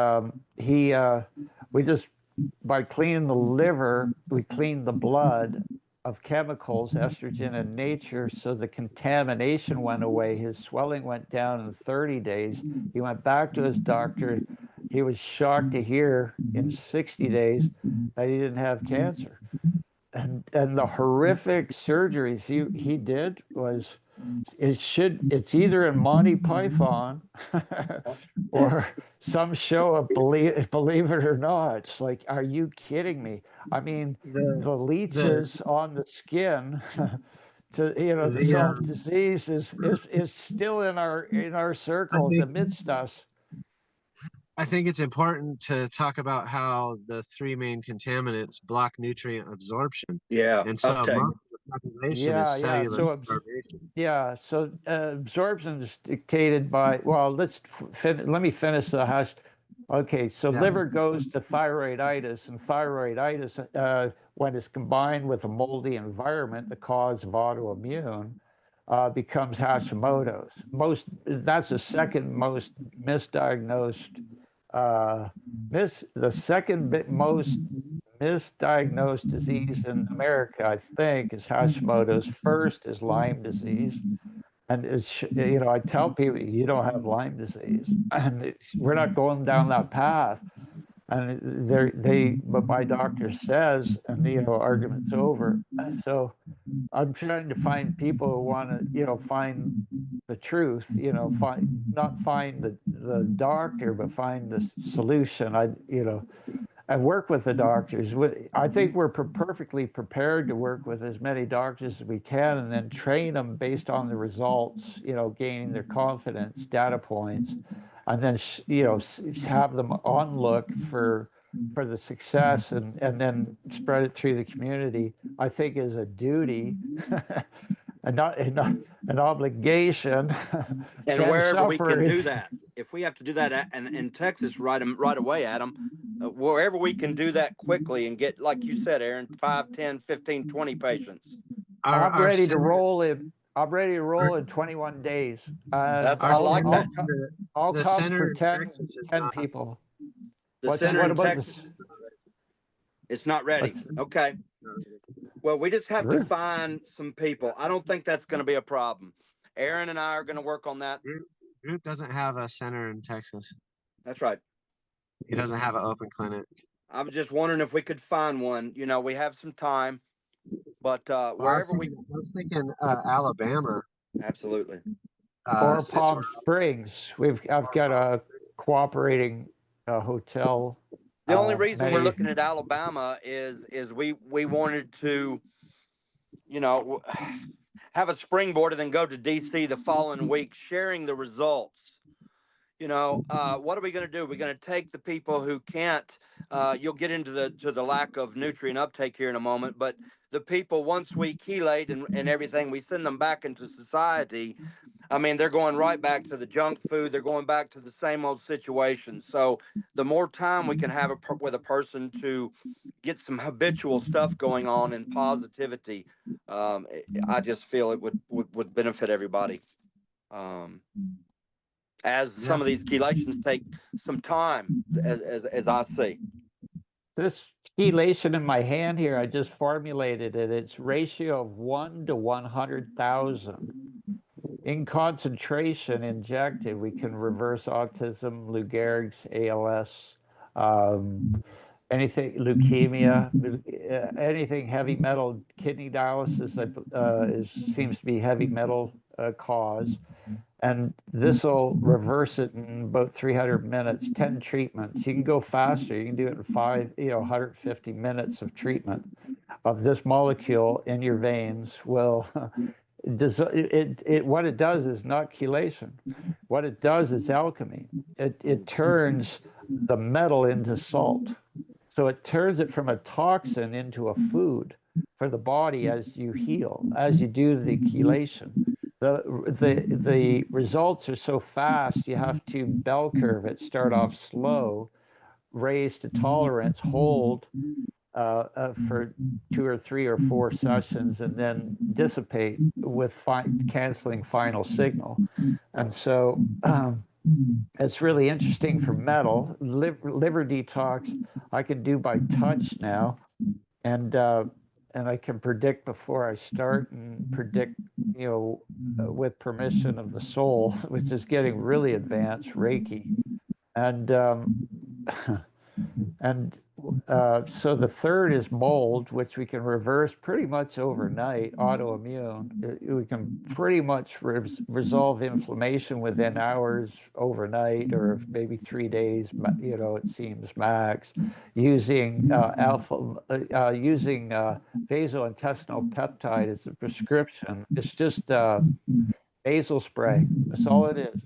we just, by cleaning the liver, we cleaned the blood of chemicals, estrogen in nature, so the contamination went away. His swelling went down in 30 days. He went back to his doctor. He was shocked to hear in 60 days that he didn't have cancer. And the horrific surgeries he did was, it's either in Monty Python or some show of believe it or not. It's like, are you kidding me? I mean, the leeches on the skin to the self-disease is still in our circles amidst us. I think it's important to talk about how the three main contaminants block nutrient absorption. Yeah. And so Okay. most of the population is cellular starvation. So absorption is dictated by, well, let me finish the hash. Okay, so liver goes to thyroiditis, and thyroiditis, when it's combined with a moldy environment, the cause of autoimmune, becomes Hashimoto's. That's the second most misdiagnosed, the second most misdiagnosed disease in America, I think, is Hashimoto's. First is Lyme disease. And I tell people, you don't have Lyme disease, and we're not going down that path. And but my doctor says, and argument's over. So I'm trying to find people who want to, find the truth. Not find the doctor, but find the solution. And work with the doctors. I think we're perfectly prepared to work with as many doctors as we can, and then train them based on the results, gaining their confidence, data points, and then, have them on look for the success, and then spread it through the community. I think is a duty and not an obligation. And wherever we can do that, if we have to do that in Texas right away, Adam, wherever we can do that quickly and get, like you said, Aaron, 5, 10, 15, 20 patients. I'm ready to roll in 21 days. I like that. I'll come for 10 people. The center in Texas, it's not ready. Okay. Well, we just have to find some people. I don't think that's going to be a problem. Aaron and I are going to work on that. Group doesn't have a center in Texas. That's right. He doesn't have an open clinic. I was just wondering if we could find one. We have some time, but wherever I was thinking Alabama. Absolutely. Or Palm Springs. I've got cooperating hotel. The only reason we're Many looking at Alabama is we wanted to, you know, have a springboard and then go to DC the following week, sharing the results. What are we going to do? We're going to take the people who can't. You'll get into the lack of nutrient uptake here in a moment, but the people, once we chelate and everything, we send them back into society. I mean, they're going right back to the junk food. They're going back to the same old situation. So the more time we can have with a person to get some habitual stuff going on and positivity, I just feel it would benefit everybody. As Yeah. some of these chelations take some time, as I see. This chelation in my hand here, I just formulated it. It's ratio of 1 to 100,000. In concentration injected, we can reverse autism, Lou Gehrig's, ALS, anything, leukemia, anything heavy metal. Kidney dialysis seems to be heavy metal cause. And this will reverse it in about 300 minutes, 10 treatments. You can go faster. You can do it in 150 minutes of treatment of this molecule in your veins will what it does is not chelation. What it does is alchemy. It turns the metal into salt. So it turns it from a toxin into a food for the body as you heal, as you do the chelation. The results are so fast, you have to bell curve it, start off slow, raise to tolerance, hold for 2 or 3 or 4 sessions, and then dissipate with canceling final signal. And so it's really interesting for metal. Liver detox I can do by touch now, and I can predict before I start and predict, with permission of the soul, which is getting really advanced, Reiki. And and so the third is mold, which we can reverse pretty much overnight, autoimmune. We can pretty much resolve inflammation within hours overnight, or maybe 3 days, it seems max, using using vasointestinal peptide as a prescription. It's just basal spray. That's all it is.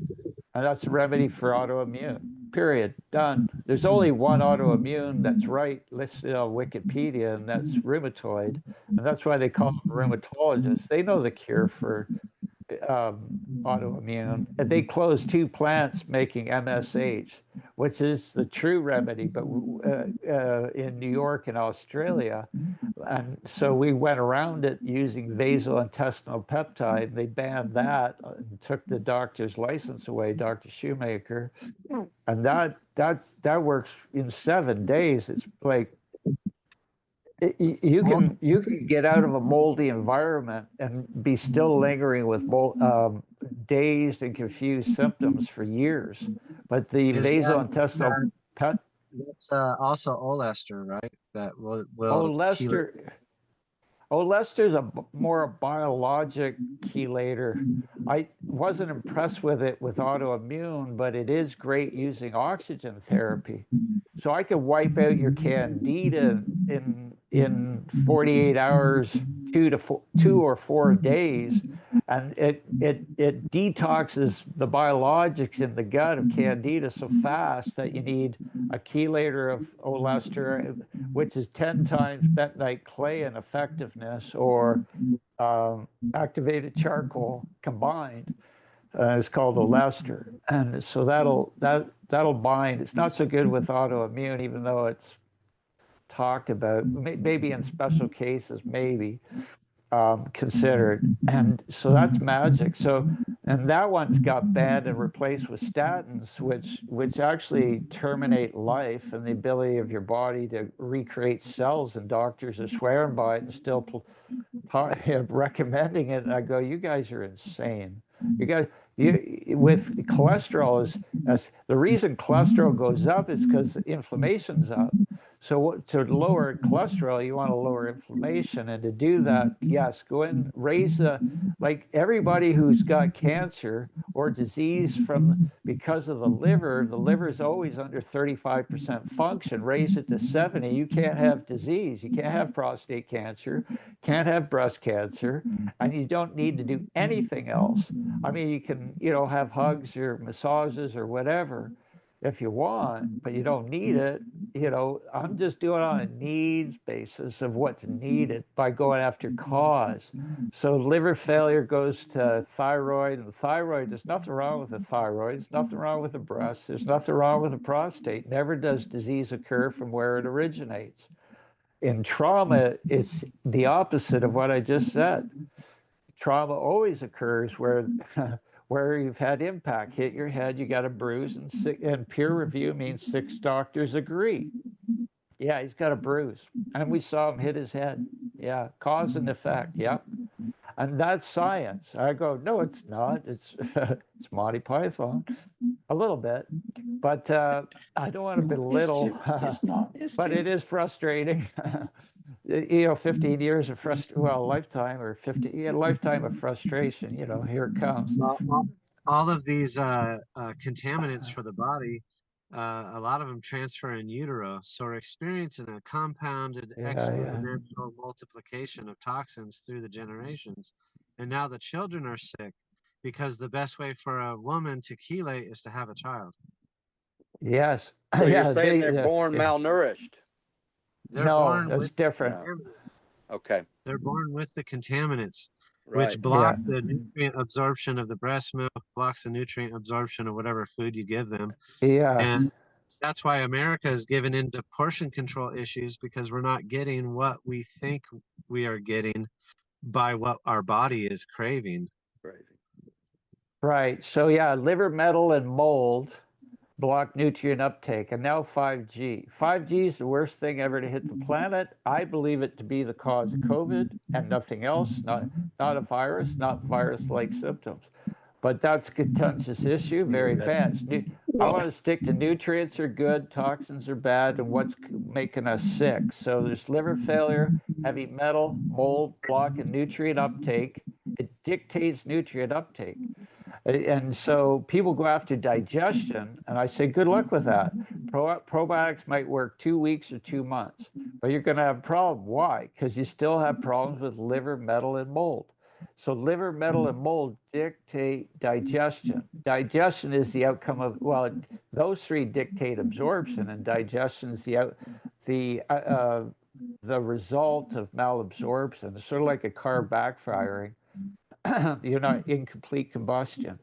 And that's the remedy for autoimmune. Period. Done. There's only one autoimmune that's right listed on Wikipedia, and that's rheumatoid. And that's why they call them rheumatologists. They know the cure for autoimmune. And they closed 2 plants making MSH, which is the true remedy, but in New York and Australia. And so we went around it using vasointestinal peptide. They banned that and took the doctor's license away, Dr. Shoemaker. And that works in 7 days. It's like you can get out of a moldy environment and be still lingering with dazed and confused symptoms for years. But the vasointestinal pet. That's also Olester, right? That will Lester's more a biologic chelator. I wasn't impressed with it with autoimmune, but it is great using oxygen therapy. So I could wipe out your candida in 48 hours, 2 or 4 days, and it detoxes the biologics in the gut of candida so fast that you need a chelator of Olester, which is 10 times bentonite clay in effectiveness, or activated charcoal combined. It's called Olester, and so that'll bind. It's not so good with autoimmune, even though it's talked about, maybe in special cases, maybe considered. And so that's magic. So, and that one's got banned and replaced with statins, which actually terminate life and the ability of your body to recreate cells. And doctors are swearing by it and still recommending it. And I go, you guys are insane. You guys, with cholesterol, is the reason cholesterol goes up is because inflammation's up. So to lower cholesterol, you want to lower inflammation, and to do that, yes, go in, raise the, like everybody who's got cancer or disease from because of the liver is always under 35% function. Raise it to 70, you can't have disease. You can't have prostate cancer, can't have breast cancer, and you don't need to do anything else. I mean, you can, have hugs or massages or whatever if you want, but you don't need it. I'm just doing it on a needs basis of what's needed by going after cause. So liver failure goes to thyroid, and the thyroid, there's nothing wrong with the thyroid. There's nothing wrong with the breast. There's nothing wrong with the prostate. Never does disease occur from where it originates. In trauma, it's the opposite of what I just said. Trauma always occurs where where you've had impact hit your head, you got a bruise, and peer review means 6 doctors agree. Yeah, he's got a bruise, and we saw him hit his head. Yeah, cause and effect. Yep, and that's science. I go, no, it's not. It's it's Monty Python, a little bit, but I don't want to belittle. It's not. It's But too. it is frustrating. 15 years of lifetime or 50, yeah, lifetime of frustration. Here it comes. All of these contaminants for the body, a lot of them transfer in utero. So we're experiencing a compounded Yeah, yeah. exponential multiplication of toxins through the generations. And now the children are sick because the best way for a woman to chelate is to have a child. Yes. So you're Yeah, saying they're born yeah. malnourished? They're No, born that's with different. No. Okay. they're born with the contaminants, which Right. block Yeah, the nutrient absorption of the breast milk, blocks the nutrient absorption of whatever food you give them. yes. And that's why America is given into portion control issues, because we're not getting what we think we are getting by what our body is craving. Crazy. Right. So yeah, liver metal and mold block nutrient uptake, and now 5G. 5G is the worst thing ever to hit the planet. I believe it to be the cause of COVID and nothing else. Not a virus, not virus-like symptoms. But that's a contentious issue, very advanced. I Well, want to stick to nutrients are good, toxins are bad, and what's making us sick. So there's liver failure, heavy metal, mold, block, and nutrient uptake. It dictates nutrient uptake. And so people go after digestion, and I say, good luck with that. Probiotics might work 2 weeks or 2 months, but you're going to have a problem. Why? Because you still have problems with liver, metal, and mold. So liver, metal, and mold dictate digestion. Digestion is the outcome of, well, those three dictate absorption, and digestion is the result of malabsorption. It's sort of like a car backfiring. You're not incomplete combustion.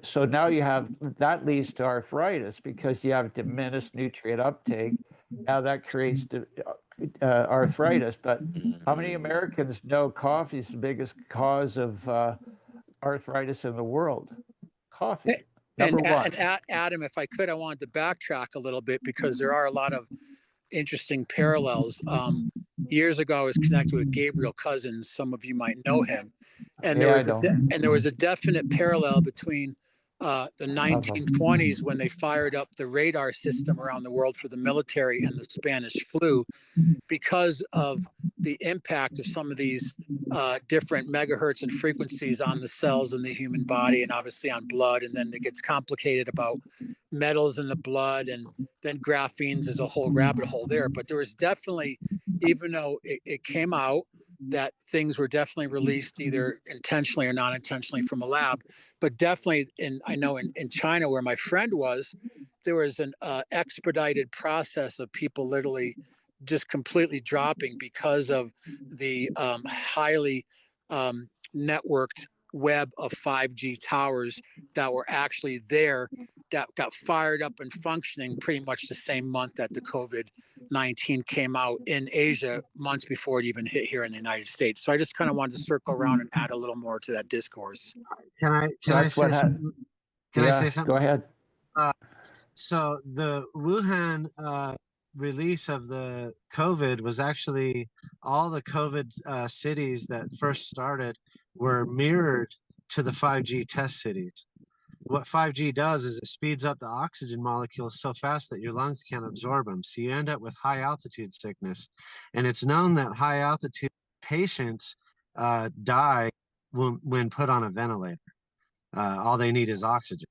So now you have that leads to arthritis because you have diminished nutrient uptake. Now that creates arthritis. But how many Mhm. Americans know coffee is the biggest cause of arthritis in the world? Coffee, number one. Adam, if I could, I wanted to backtrack a little bit because there are a lot of interesting parallels. Years ago, I was connected with Gabriel Cousins. Some of you might know him, and Yeah, I don't. there was a definite parallel between the Love them. 1920s when they fired up the radar system around the world for the military and the Spanish flu, because of the impact of some of these different megahertz and frequencies on the cells in the human body and obviously on blood. And then it gets complicated about metals in the blood, and then graphenes is a whole rabbit hole there. But there was definitely, even though it came out that things were definitely released either intentionally or non intentionally from a lab, but definitely I know in China where my friend was, there was an expedited process of people literally just completely dropping because of the highly networked web of 5G towers that were actually there, that got fired up and functioning pretty much the same month that the COVID-19 came out in Asia, months before it even hit here in the United States. So I just kind of wanted to circle around and add a little more to that discourse. Can I That's say what something? Can I say Yeah, go something? ahead. So the Wuhan release of the COVID was actually all the COVID cities that first started were mirrored to the 5G test cities. what 5G does is it speeds up the oxygen molecules so fast that your lungs can't absorb them. So you end up with high altitude sickness. And it's known that high altitude patients die when put on a ventilator. All they need is oxygen.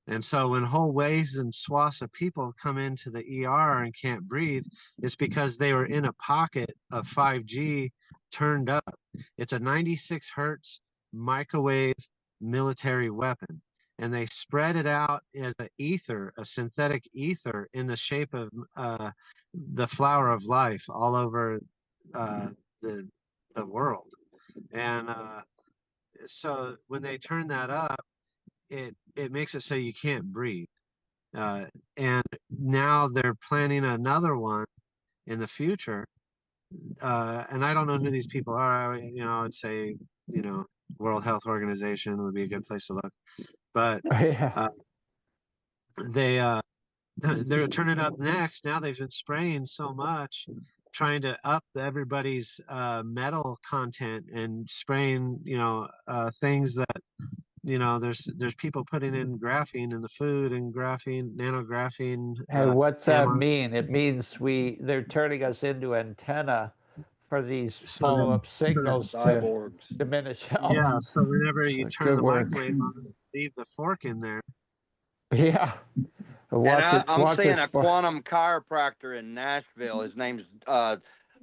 And so when whole waves and swaths of people come into the ER and can't breathe, it's because they were in a pocket of 5G turned up. It's a 96 hertz microwave military weapon. And they spread it out as an ether, a synthetic ether in the shape of the flower of life all over the world. And so when they turn that up, it makes it so you can't breathe. And now they're planning another one in the future. And I don't know who these people are. I'd say, World Health Organization would be a good place to look. But Yeah. they they're turning up next. Now they've been spraying so much, trying to up everybody's metal content and spraying, things that there's people putting in graphene in the food and graphene, nanographene, And what's that ammo. mean? It means they're turning us into antenna for these So that, follow-up so signals to Cyborgs. diminish health. yeah, so whenever you So turn good the work. microwave on, leave the fork in there. Yeah. And Watch it. I'm Watch seeing us. a quantum chiropractor in Nashville. His name's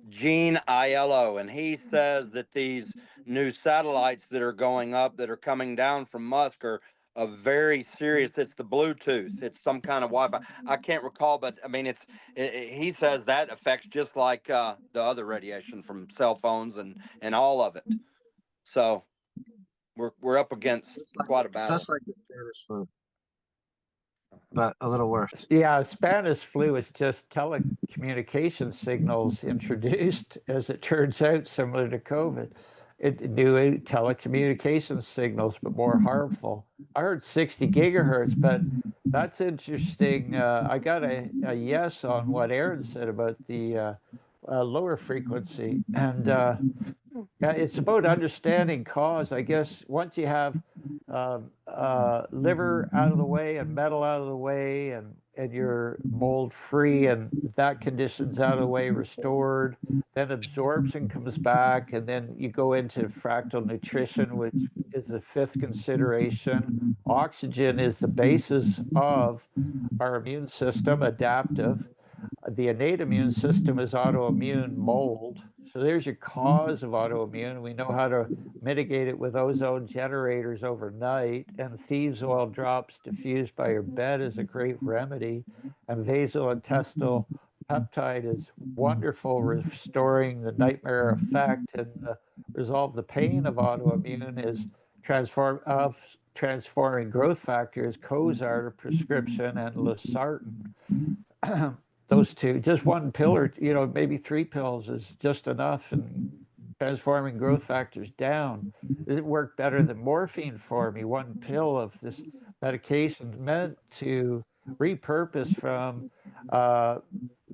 Gene Aiello, and he says that these new satellites that are going up, that are coming down from Musk, are a very serious. It's the Bluetooth. It's some kind of Wi-Fi. I can't recall, but I mean, he says that affects just like the other radiation from cell phones and all of it. So we're up against quite a battle. Just like the Spanish flu, but a little worse. Yeah, Spanish flu is just telecommunication signals introduced, as it turns out, similar to COVID. New telecommunication signals, but more harmful. I heard 60 gigahertz, but that's interesting. I got a yes on what Aaron said about the lower frequency. And it's about understanding cause. I guess once you have liver out of the way and metal out of the way, and you're mold free, and that condition's out of the way, restored, then absorption comes back, and then you go into fractal nutrition, which is the fifth consideration. Oxygen is the basis of our immune system, adaptive. The innate immune system is autoimmune mold. So there's your cause of autoimmune. We know how to mitigate it with ozone generators overnight, and thieves oil drops diffused by your bed is a great remedy. And vasointestinal peptide is wonderful, restoring the nightmare effect, and resolve the pain of autoimmune is transforming growth factors, Cozart, a prescription, and losartan. Those two, just one pill or maybe three pills is just enough, and transforming growth factors down. It worked better than morphine for me. One pill of this medication meant to repurpose from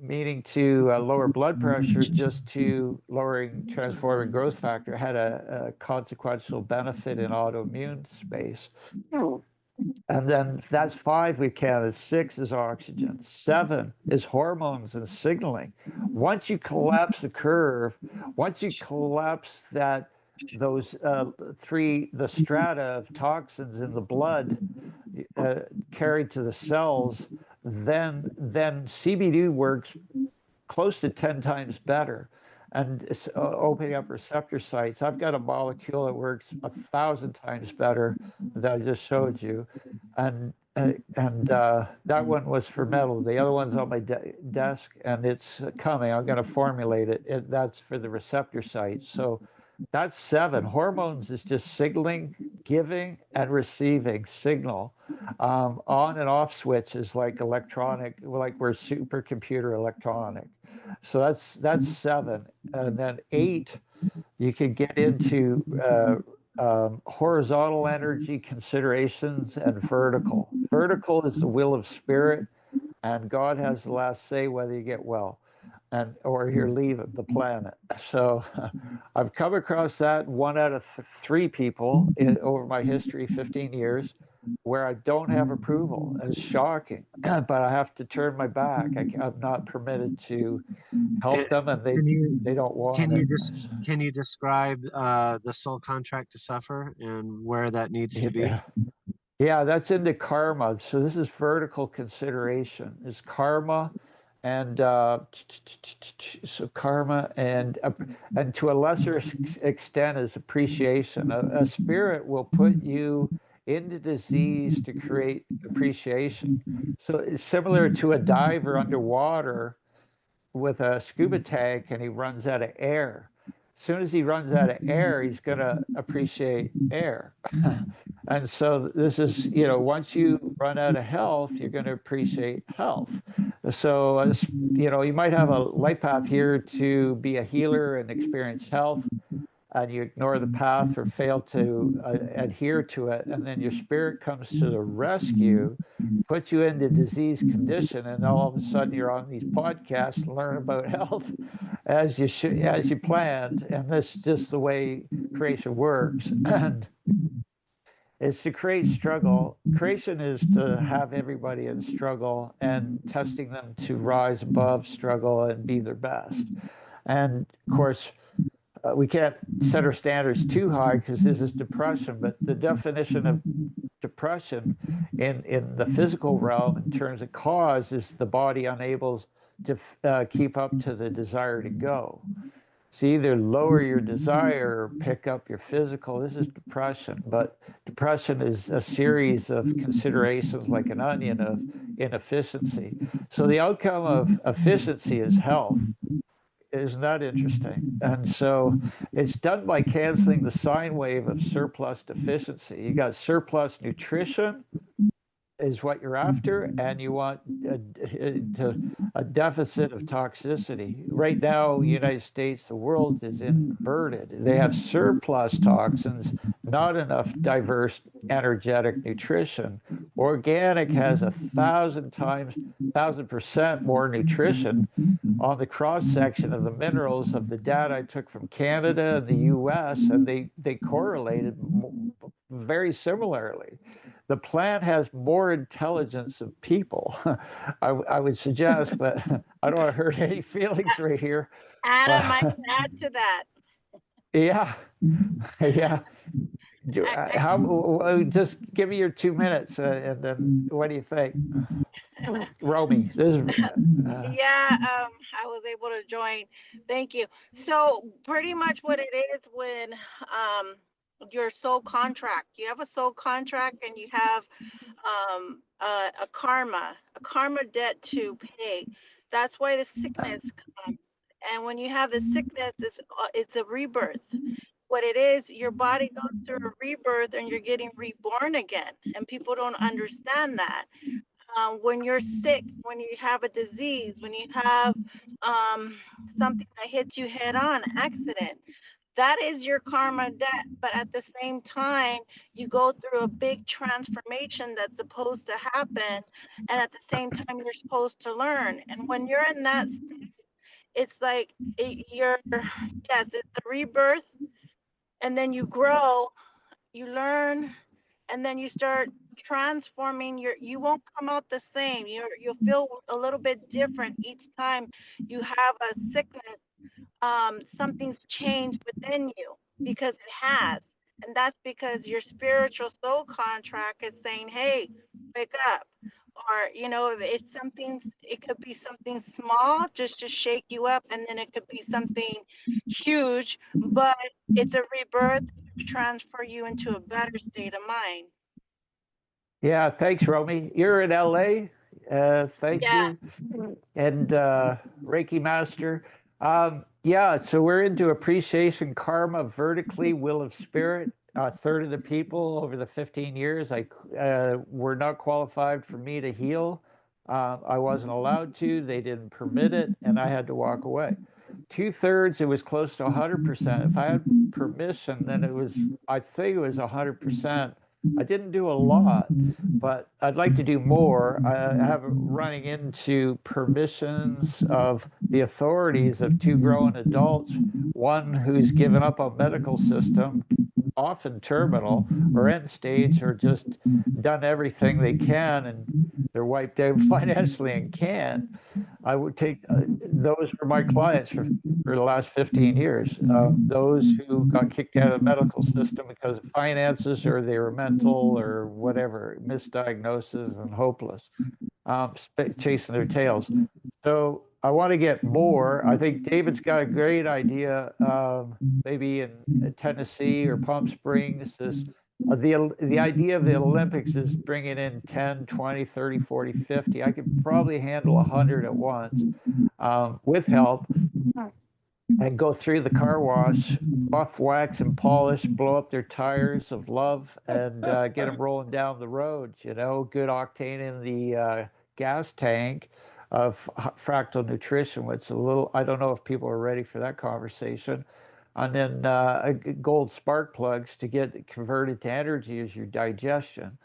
meaning to lower blood pressure just to lowering transforming growth factor had a consequential benefit in autoimmune space. And then that's five we counted. Six is oxygen. Seven is hormones and signaling. Once you collapse the curve, once you collapse those three, the strata of toxins in the blood carried to the cells, then CBD works close to 10 times better, and it's opening up receptor sites. I've got a molecule that works 1,000 times better that I just showed you, and that one was for metal. The other one's on my desk, and it's coming. I'm going to formulate it. That's for the receptor sites. So that's seven. Hormones is just signaling, giving, and receiving signal. On and off switches like electronic, like we're supercomputer electronic. So that's seven, and then eight, you could get into horizontal energy considerations and vertical. Vertical is the will of spirit, and God has the last say whether you get well, and or you're leaving the planet. So I've come across that one out of three people over my history, 15 years. where I don't have approval. It's shocking, but I have to turn my back. I'm not permitted to help them, and Can you they don't want can you it. just can you describe the soul contract to suffer and where that needs to be? Yeah. Yeah, that's into karma. So this is vertical consideration. Is karma, and so karma and to a lesser extent is appreciation. A spirit will put you into disease to create appreciation. So it's similar to a diver underwater with a scuba tank and he runs out of air. As soon as he runs out of air, he's going to appreciate air. And so this is, once you run out of health, you're going to appreciate health. So, you might have a life path here to be a healer and experience health, and you ignore the path or fail to adhere to it, and then your spirit comes to the rescue, puts you into disease condition, and all of a sudden you're on these podcasts and learn about health as you planned. And this is just the way creation works. And it's to create struggle. Creation is to have everybody in struggle and testing them to rise above struggle and be their best. And of course, we can't set our standards too high because this is depression, but the definition of depression in the physical realm in terms of cause is the body unable to keep up to the desire to go. So either lower your desire or pick up your physical. This is depression, but depression is a series of considerations like an onion of inefficiency. So the outcome of efficiency is health. Isn't that interesting? And so it's done by canceling the sine wave of surplus deficiency. You got surplus nutrition is what you're after, and you want a deficit of toxicity. Right now, United States, the world is inverted. They have surplus toxins, not enough diverse energetic nutrition. Organic has 1,000% more nutrition on the cross section of the minerals of the data I took from Canada and the US, and they correlated very similarly. The plant has more intelligence than people. I would suggest, but I don't want to hurt any feelings right here. Adam, I But can add to that. yeah, yeah. I, Just give me your 2 minutes, and then what do you think, Romy? This is, yeah, I was able to join. Thank you. So pretty much what it is when your soul contract, you have a soul contract and you have a karma debt to pay. That's why the sickness comes. And when you have the sickness, it's a rebirth. What it is, your body goes through a rebirth and you're getting reborn again. And people don't understand that. When you're sick, when you have a disease, when you have something that hits you head on, accident, that is your karma debt. But at the same time, you go through a big transformation that's supposed to happen. And at the same time, you're supposed to learn. And when you're in that state, it's like yes, it's the rebirth. And then you grow, you learn, and then you start transforming. You won't come out the same. You'll feel a little bit different each time you have a sickness. Something's changed within you because it has. And that's because your spiritual soul contract is saying, hey, wake up. Or, if it's something, it could be something small just to shake you up, and then it could be something huge, but it's a rebirth to transfer you into a better state of mind. yeah, thanks, Romy. You're in LA. Thank Yeah. you. And Reiki Master. Yeah, so we're into appreciation, karma, vertically, will of spirit. A third of the people over the 15 years were not qualified for me to heal. I wasn't allowed to. They didn't permit it, and I had to walk away. 2/3, it was close to 100%. If I had permission, then I think it was 100%. I didn't do a lot, but I'd like to do more. I have running into permissions of the authorities of two grown adults, one who's given up on medical system often terminal or end stage or just done everything they can and they're wiped out financially and can't. I would take those were my clients for the last 15 years. Those who got kicked out of the medical system because of finances or they were mental or whatever, misdiagnosis and hopeless, chasing their tails. So I want to get more. I think David's got a great idea, maybe in Tennessee or Palm Springs. The idea of the Olympics is bringing in 10, 20, 30, 40, 50. I could probably handle 100 at once with help and go through the car wash, buff, wax, and polish, blow up their tires of love, and get them rolling down the road. You know, good octane in the gas tank of fractal nutrition, which is a little, I don't know if people are ready for that conversation. And then gold spark plugs to get converted to energy as your digestion.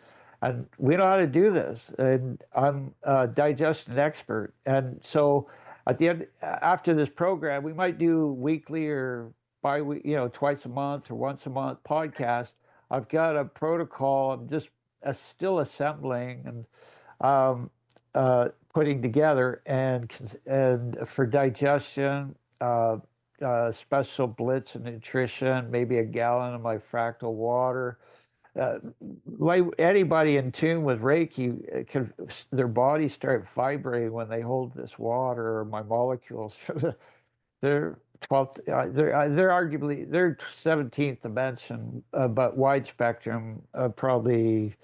And we know how to do this. And I'm a digestion expert. And so at the end, after this program, we might do weekly or twice a month or once a month podcast. I've got a protocol. I'm just still assembling and putting together, and for digestion, special blitz and nutrition, maybe a gallon of my fractal water. Like anybody in tune with Reiki, their bodies start vibrating when they hold this water or my molecules. They're 12th, they're arguably, they're 17th dimension, but wide spectrum, probably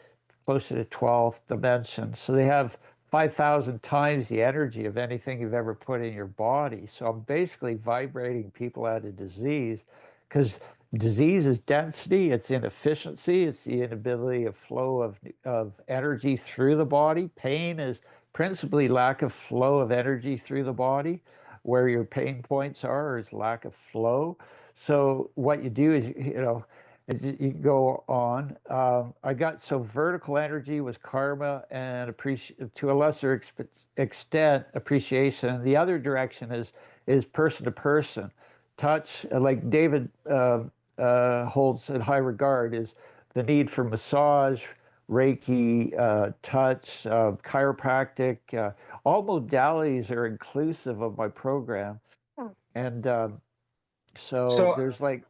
closer to 12th dimension. So they have 5,000 times the energy of anything you've ever put in your body. So I'm basically vibrating people out of disease, because disease is density, it's inefficiency, it's the inability of flow of energy through the body. Pain is principally lack of flow of energy through the body. Where your pain points are is lack of flow. So what you do is, as you go on, I got so vertical energy was karma and to a lesser extent appreciation. The other direction is person to person touch, like David holds in high regard, is the need for massage, Reiki, touch, chiropractic. All modalities are inclusive of my program, and so So, there's like.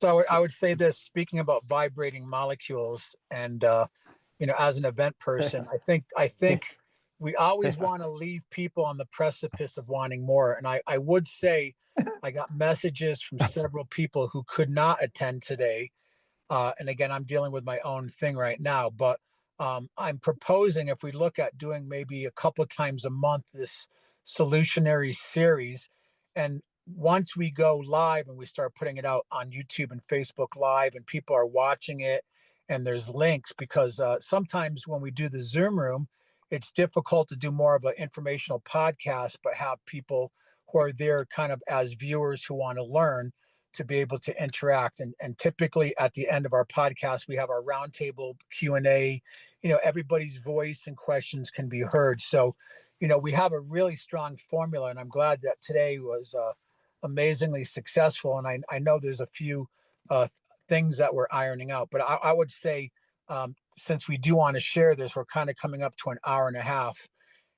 so I would say this, speaking about vibrating molecules, and as an event person, I think we always want to leave people on the precipice of wanting more. And I would say I got messages from several people who could not attend today. And again, I'm dealing with my own thing right now, but I'm proposing, if we look at doing maybe a couple of times a month, this Solutionary series. And once we go live and we start putting it out on YouTube and Facebook Live, and people are watching it, and there's links, because sometimes when we do the Zoom room, it's difficult to do more of an informational podcast, but have people who are there kind of as viewers who want to learn, to be able to interact. And typically at the end of our podcast, we have our roundtable Q&A. Everybody's voice and questions can be heard. So, we have a really strong formula, and I'm glad that today was amazingly successful. And I know there's a few things that we're ironing out, but I would say, since we do want to share this, we're kind of coming up to an hour and a half.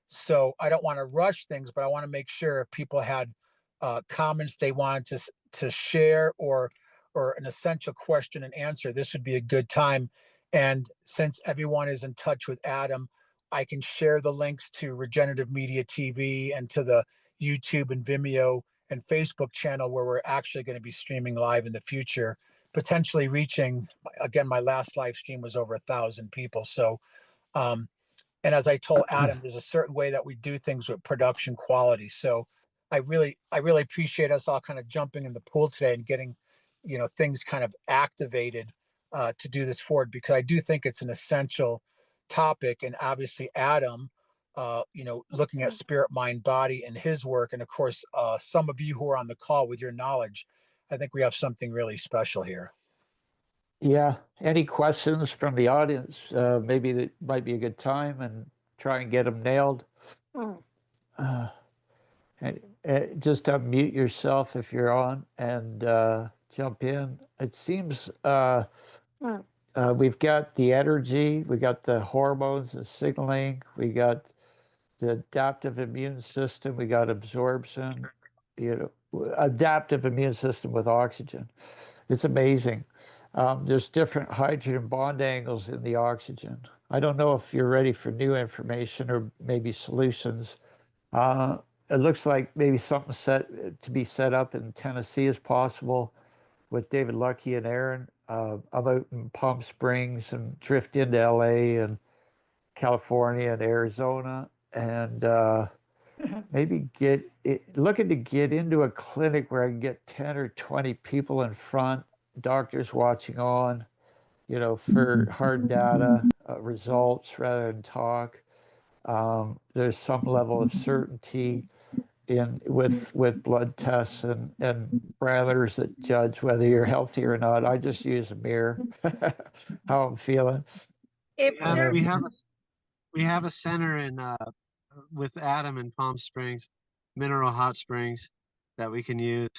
So I don't want to rush things, but I want to make sure if people had comments they wanted to share, or an essential question and answer, this would be a good time. And since everyone is in touch with Adam, I can share the links to Regenerative Media TV and to the YouTube and Vimeo and Facebook channel, where we're actually going to be streaming live in the future, potentially reaching, again, my last live stream was over 1,000 people. So um, and as I told Adam, there's a certain way that we do things with production quality. So I really appreciate us all kind of jumping in the pool today and getting, things kind of activated to do this forward, because I do think it's an essential topic. And obviously Adam, looking at spirit, mind, body and his work, and of course some of you who are on the call with your knowledge, I think we have something really special here. Yeah. Any questions from the audience? Maybe that might be a good time and try and get them nailed. Uh, and just unmute yourself if you're on, and jump in. It seems we've got the energy, we got the hormones and signaling, we got the adaptive immune system, we got absorption, adaptive immune system with oxygen. It's amazing. There's different hydrogen bond angles in the oxygen. I don't know if you're ready for new information or maybe solutions. Uh, it looks like maybe something set to be set up in Tennessee is possible with David Lucky and Aaron. I'm out in Palm Springs and drift into LA and California and Arizona, and maybe looking to get into a clinic where I can get 10 or 20 people in front, doctors watching on, for hard data results rather than talk. There's some level of certainty in with blood tests and parameters that judge whether you're healthy or not. I just use a mirror, how I'm feeling. If Yeah, there, we have a center in with Adam in Palm Springs, Mineral Hot Springs, that we can use.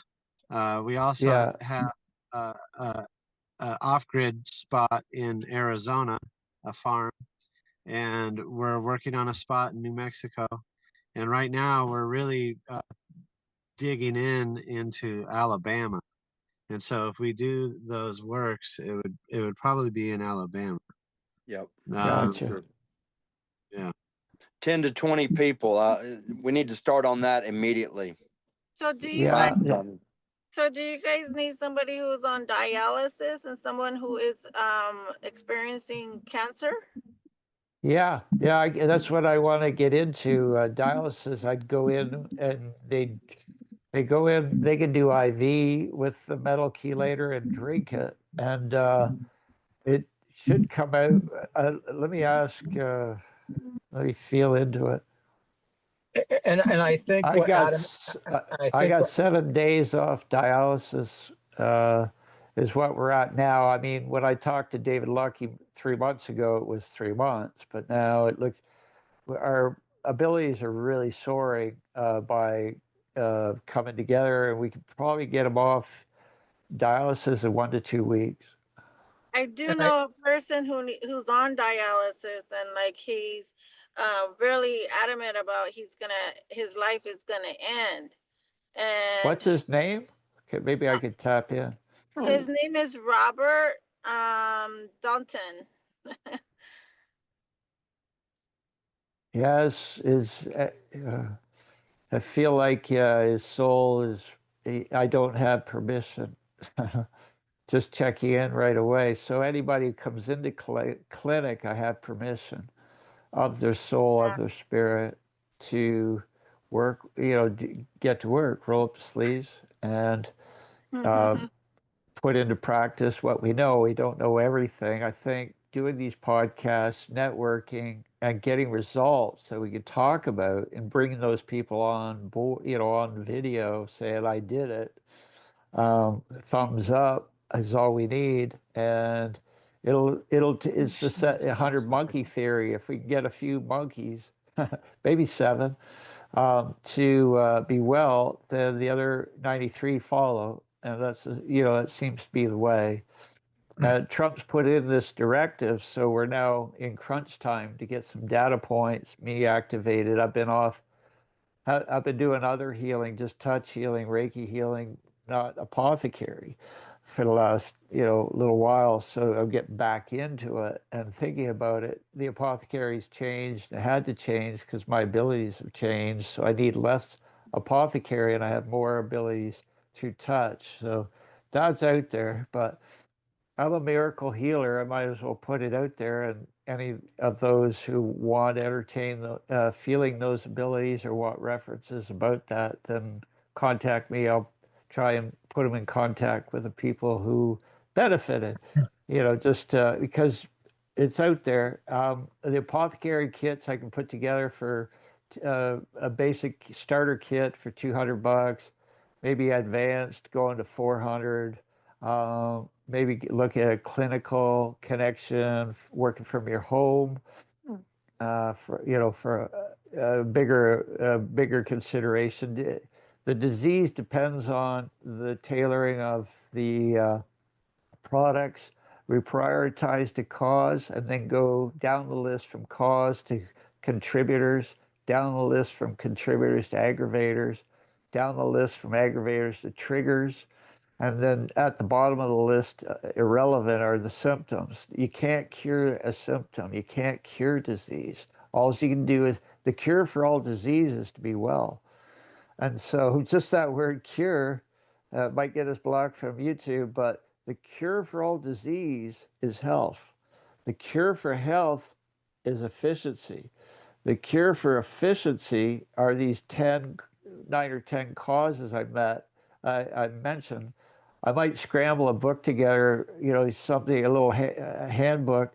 We also Yeah, have a off-grid spot in Arizona, a farm, and we're working on a spot in New Mexico. And right now, we're really digging into Alabama. And so, if we do those works, it would probably be in Alabama. Yep. gotcha. Sure. Yeah. 10 to 20 people. We need to start on that immediately. so do you guys, Yeah, yeah, so do you guys need somebody who's on dialysis and someone who is experiencing cancer? yeah, yeah. That's what I want to get into. Dialysis. I'd go in and they go in. They can do IV with the metal chelator and drink it, and it should come out. Let me ask. Let me feel into it. And I think I what got Adam, I I think got what, 7 days off dialysis. Is what we're at now. I mean, when I talked to David Lucky 3 months ago, it was 3 months, but now it looks our abilities are really soaring by coming together, and we could probably get them off dialysis in 1 to 2 weeks. I do and I know a person who's on dialysis and like he's really adamant about his life is gonna end. And What's his name? Okay, maybe I could tap in. his name is Robert Dalton. Yes, I feel like his soul is. I don't have permission. Just check you in right away. So anybody who comes into clinic, I have permission of their soul, of their spirit to work. Get to work, roll up the sleeves, and uh, put into practice what we know. We don't know everything. I think doing these podcasts, networking, and getting results that we can talk about, and bringing those people on board, on video, saying I did it. Thumbs up is all we need, and it's the 100 monkey theory. If we can get a few monkeys, maybe seven, to be well, then the other 93 follow, and that seems to be the way. Trump's put in this directive, so we're now in crunch time to get some data points. Me activated. I've been doing other healing, just touch healing, Reiki healing, not apothecary, for the last little while. So I'm getting back into it and thinking about it. The apothecary's changed. It had to change because my abilities have changed. So I need less apothecary and I have more abilities to touch. So that's out there. But I'm a miracle healer. I might as well put it out there, and any of those who want to entertain feeling those abilities or want references about that, then contact me. I'll try and put them in contact with the people who benefited. Just because it's out there. The apothecary kits I can put together for a basic starter kit for $200, maybe advanced going to 400. Maybe look at a clinical connection, working from your home, for a bigger consideration. The disease depends on the tailoring of the products. We prioritize the cause and then go down the list from cause to contributors, down the list from contributors to aggravators, down the list from aggravators to triggers. And then at the bottom of the list, irrelevant are the symptoms. You can't cure a symptom. You can't cure disease. All you can do is the cure for all disease is to be well. And so just that word cure might get us blocked from YouTube, but the cure for all disease is health. The cure for health is efficiency. The cure for efficiency are these 9 or 10 causes I mentioned. I might scramble a book together, something, a little handbook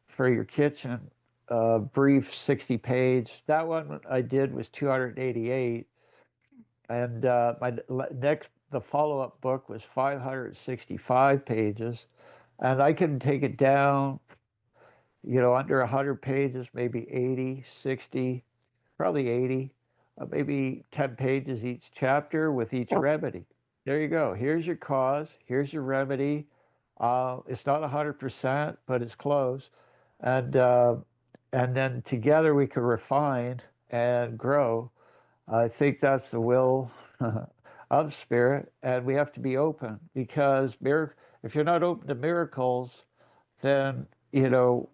for your kitchen, brief 60-page. That one I did was 288. And the follow-up book was 565 pages. And I can take it down, under 100 pages, maybe 80, 60, probably 80, maybe 10 pages each chapter with each remedy. There you go. Here's your cause. Here's your remedy. It's not 100%, but it's close. And then together we can refine and grow. I think that's the will of spirit, and we have to be open because if you're not open to miracles, then you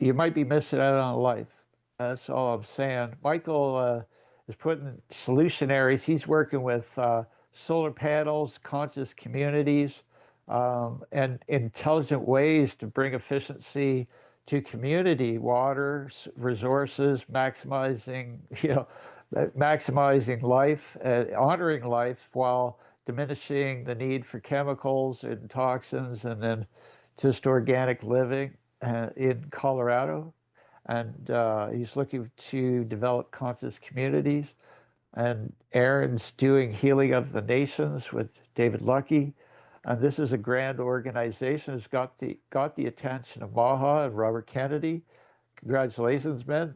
might be missing out on life. That's all I'm saying. Michael is putting Solutionaries. He's working with solar panels, conscious communities, and intelligent ways to bring efficiency to community, water, resources, maximizing life, honoring life while diminishing the need for chemicals and toxins, and then just organic living in Colorado. And he's looking to develop conscious communities. And Aaron's doing Healing of the Nations with David Lucky. And this is a grand organization. It's got the attention of Maha and Robert Kennedy. Congratulations, Ben.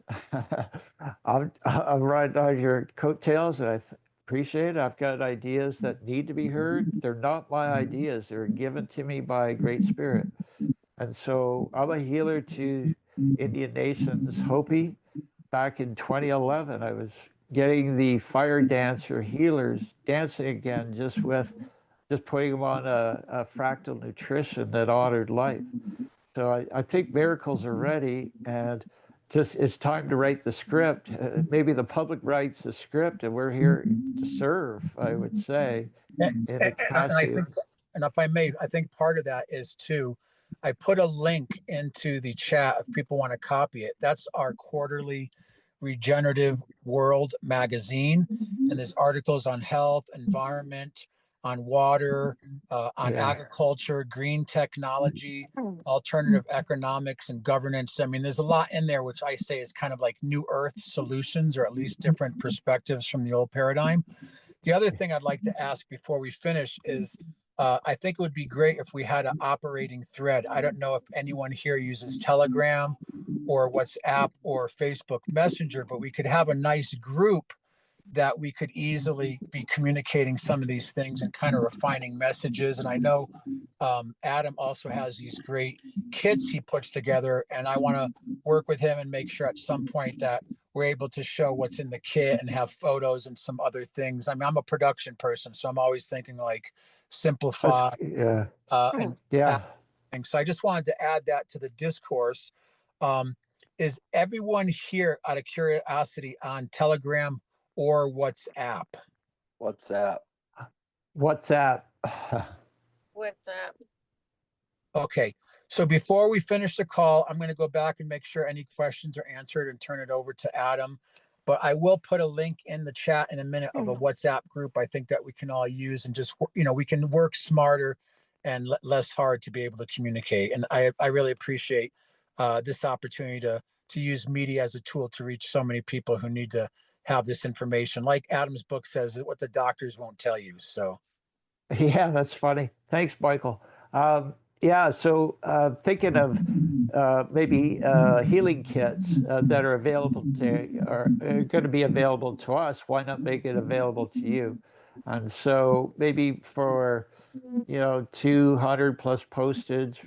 I'm riding on your coattails, and I appreciate it. I've got ideas that need to be heard. They're not my ideas. They're given to me by Great Spirit. And so I'm a healer to Indian nations, Hopi. Back in 2011, I was getting the fire dancer healers dancing again, just putting them on a fractal nutrition that honored life. So I think miracles are ready, and just it's time to write the script. Maybe the public writes the script, and we're here to serve, I would say, in a capacity. And if I may, I think part of that is too, I put a link into the chat if people want to copy it. That's our quarterly Regenerative World magazine. And there's articles on health, environment, on water, on agriculture, green technology, alternative economics, and governance. I mean, there's a lot in there, which I say is kind of like new earth solutions, or at least different perspectives from the old paradigm. The other thing I'd like to ask before we finish is, I think it would be great if we had an operating thread. I don't know if anyone here uses Telegram or WhatsApp or Facebook Messenger, but we could have a nice group that we could easily be communicating some of these things and kind of refining messages. And I know Adam also has these great kits he puts together, and I want to work with him and make sure at some point that we're able to show what's in the kit and have photos and some other things. I mean, I'm a production person, so I'm always thinking like simplify and things. So I just wanted to add that to the discourse. Is everyone here, out of curiosity, on Telegram or WhatsApp? WhatsApp. WhatsApp. Okay, so before we finish the call, I'm going to go back and make sure any questions are answered and turn it over to Adam. But I will put a link in the chat in a minute of a WhatsApp group I think that we can all use, and just, we can work smarter and less hard to be able to communicate. And I really appreciate this opportunity to use media as a tool to reach so many people who need to have this information. Like Adam's book says, what the doctors won't tell you. So. Yeah, that's funny. Thanks, Michael. So thinking of maybe healing kits that are available are going to be available to us. Why not make it available to you? And so maybe for 200 plus postage,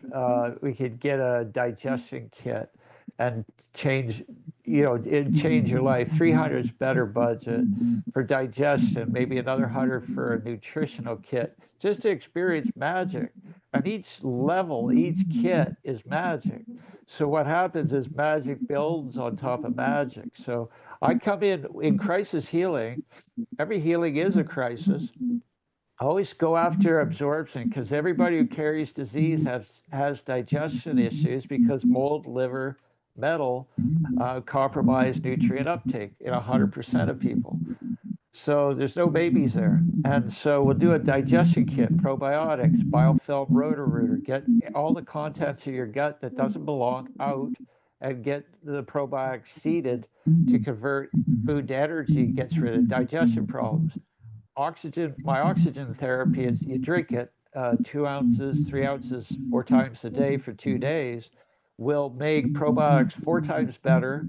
we could get a digestion kit and change, it'd change your life. 300 is better budget for digestion, maybe another 100 for a nutritional kit, just to experience magic. And each level, each kit is magic. So what happens is magic builds on top of magic. So I come in crisis healing. Every healing is a crisis. Always go after absorption, because everybody who carries disease has digestion issues, because mold, liver, metal compromise nutrient uptake in 100% of people. So there's no babies there. And so we'll do a digestion kit, probiotics, biofilm, rotor-rooter, get all the contents of your gut that doesn't belong out, and get the probiotics seeded to convert food to energy, gets rid of digestion problems. My oxygen therapy is you drink it 2 ounces, 3 ounces, 4 times a day for 2 days, will make probiotics 4 times better,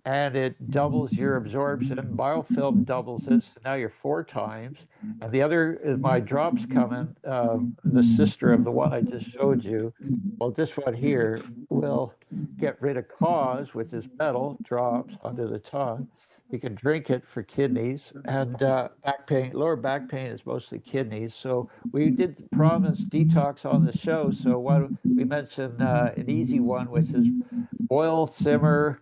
and it doubles your absorption. Biofilm doubles it, so now you're 4 times. And the other is my drops coming, the sister of the one I just showed you. Well, this one here will get rid of cause, which is metal drops under the tongue. You can drink it for kidneys and back pain. Lower back pain is mostly kidneys. So we did promise detox on the show. So what we mentioned an easy one, which is boil, simmer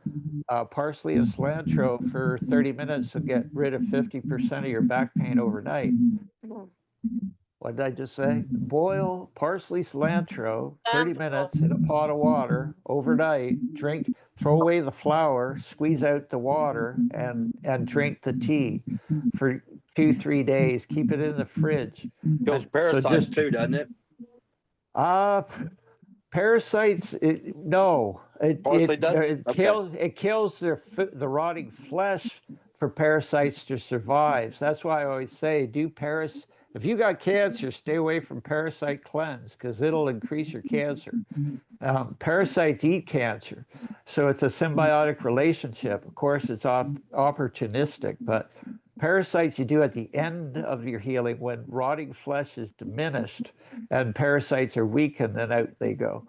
parsley and cilantro for 30 minutes and get rid of 50% of your back pain overnight. What did I just say? Boil parsley, cilantro, 30 minutes in a pot of water overnight. Drink, throw away the flour, squeeze out the water, and drink the tea for 2, 3 days. Keep it in the fridge. Kills And so parasites just too, doesn't it? uh parasites, no, Parsley doesn't? it Okay. kills the rotting flesh for parasites to survive. So that's why I always say, if you got cancer, stay away from parasite cleanse, because it'll increase your cancer. Parasites eat cancer, so it's a symbiotic relationship. Of course, it's opportunistic, but parasites you do at the end of your healing, when rotting flesh is diminished and parasites are weakened, then out they go.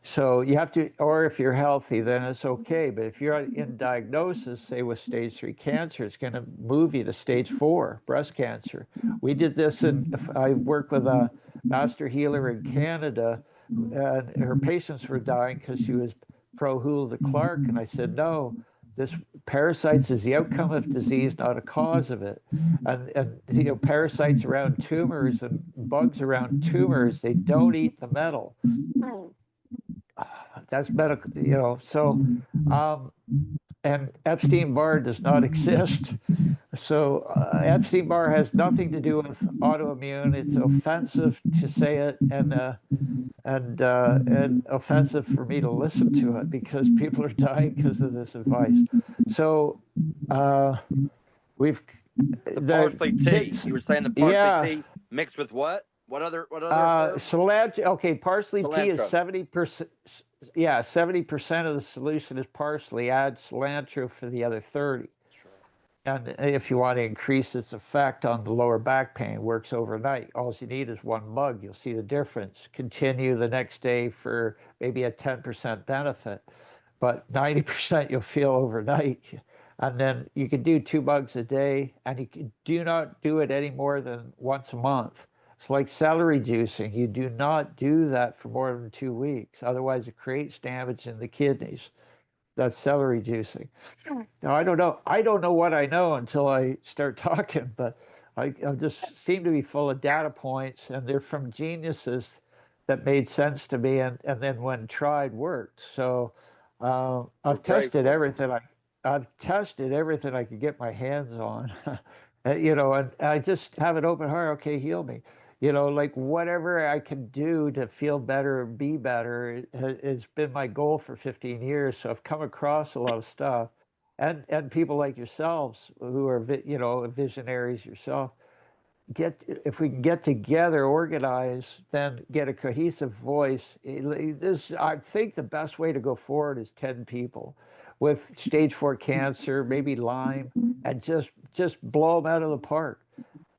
So you have to, or if you're healthy, then it's okay. But if you're in diagnosis, say with stage 3 cancer, it's going to move you to stage 4 breast cancer. We did this, and I worked with a master healer in Canada, and her patients were dying because she was pro Hulda Clark. And I said, no, this parasites is the outcome of disease, not a cause of it. And parasites around tumors and bugs around tumors, they don't eat the metal. That's medical, so and Epstein-Barr does not exist. So Epstein-Barr has nothing to do with autoimmune. It's offensive to say it, and offensive for me to listen to it, because people are dying because of this advice. So we've The the parsley tea. kids, You were saying the parsley yeah. tea mixed with what? What other herb? Cilantro. Okay, parsley tea is Cilantro. 70%. Yeah, 70% of the solution is parsley. Add cilantro for the other 30. Sure. And if you want to increase its effect on the lower back pain, it works overnight. All you need is 1 mug. You'll see the difference. Continue the next day for maybe a 10% benefit, but 90% you'll feel overnight. And then you can do 2 mugs a day, and do not do it any more than once a month. It's like celery juicing. You do not do that for more than 2 weeks. Otherwise, it creates damage in the kidneys. That's celery juicing. Now, I don't know. I don't know what I know until I start talking, but I just seem to be full of data points, and they're from geniuses that made sense to me, and then when tried, worked. So We're grateful. I've tested everything I could get my hands on, and I just have an open heart. Okay, heal me. Like whatever I can do to feel better and be better has been my goal for 15 years. So I've come across a lot of stuff, and people like yourselves who are visionaries yourself. if we can get together, organize, then get a cohesive voice. I think the best way to go forward is 10 people with stage 4 cancer, maybe Lyme, and just blow them out of the park.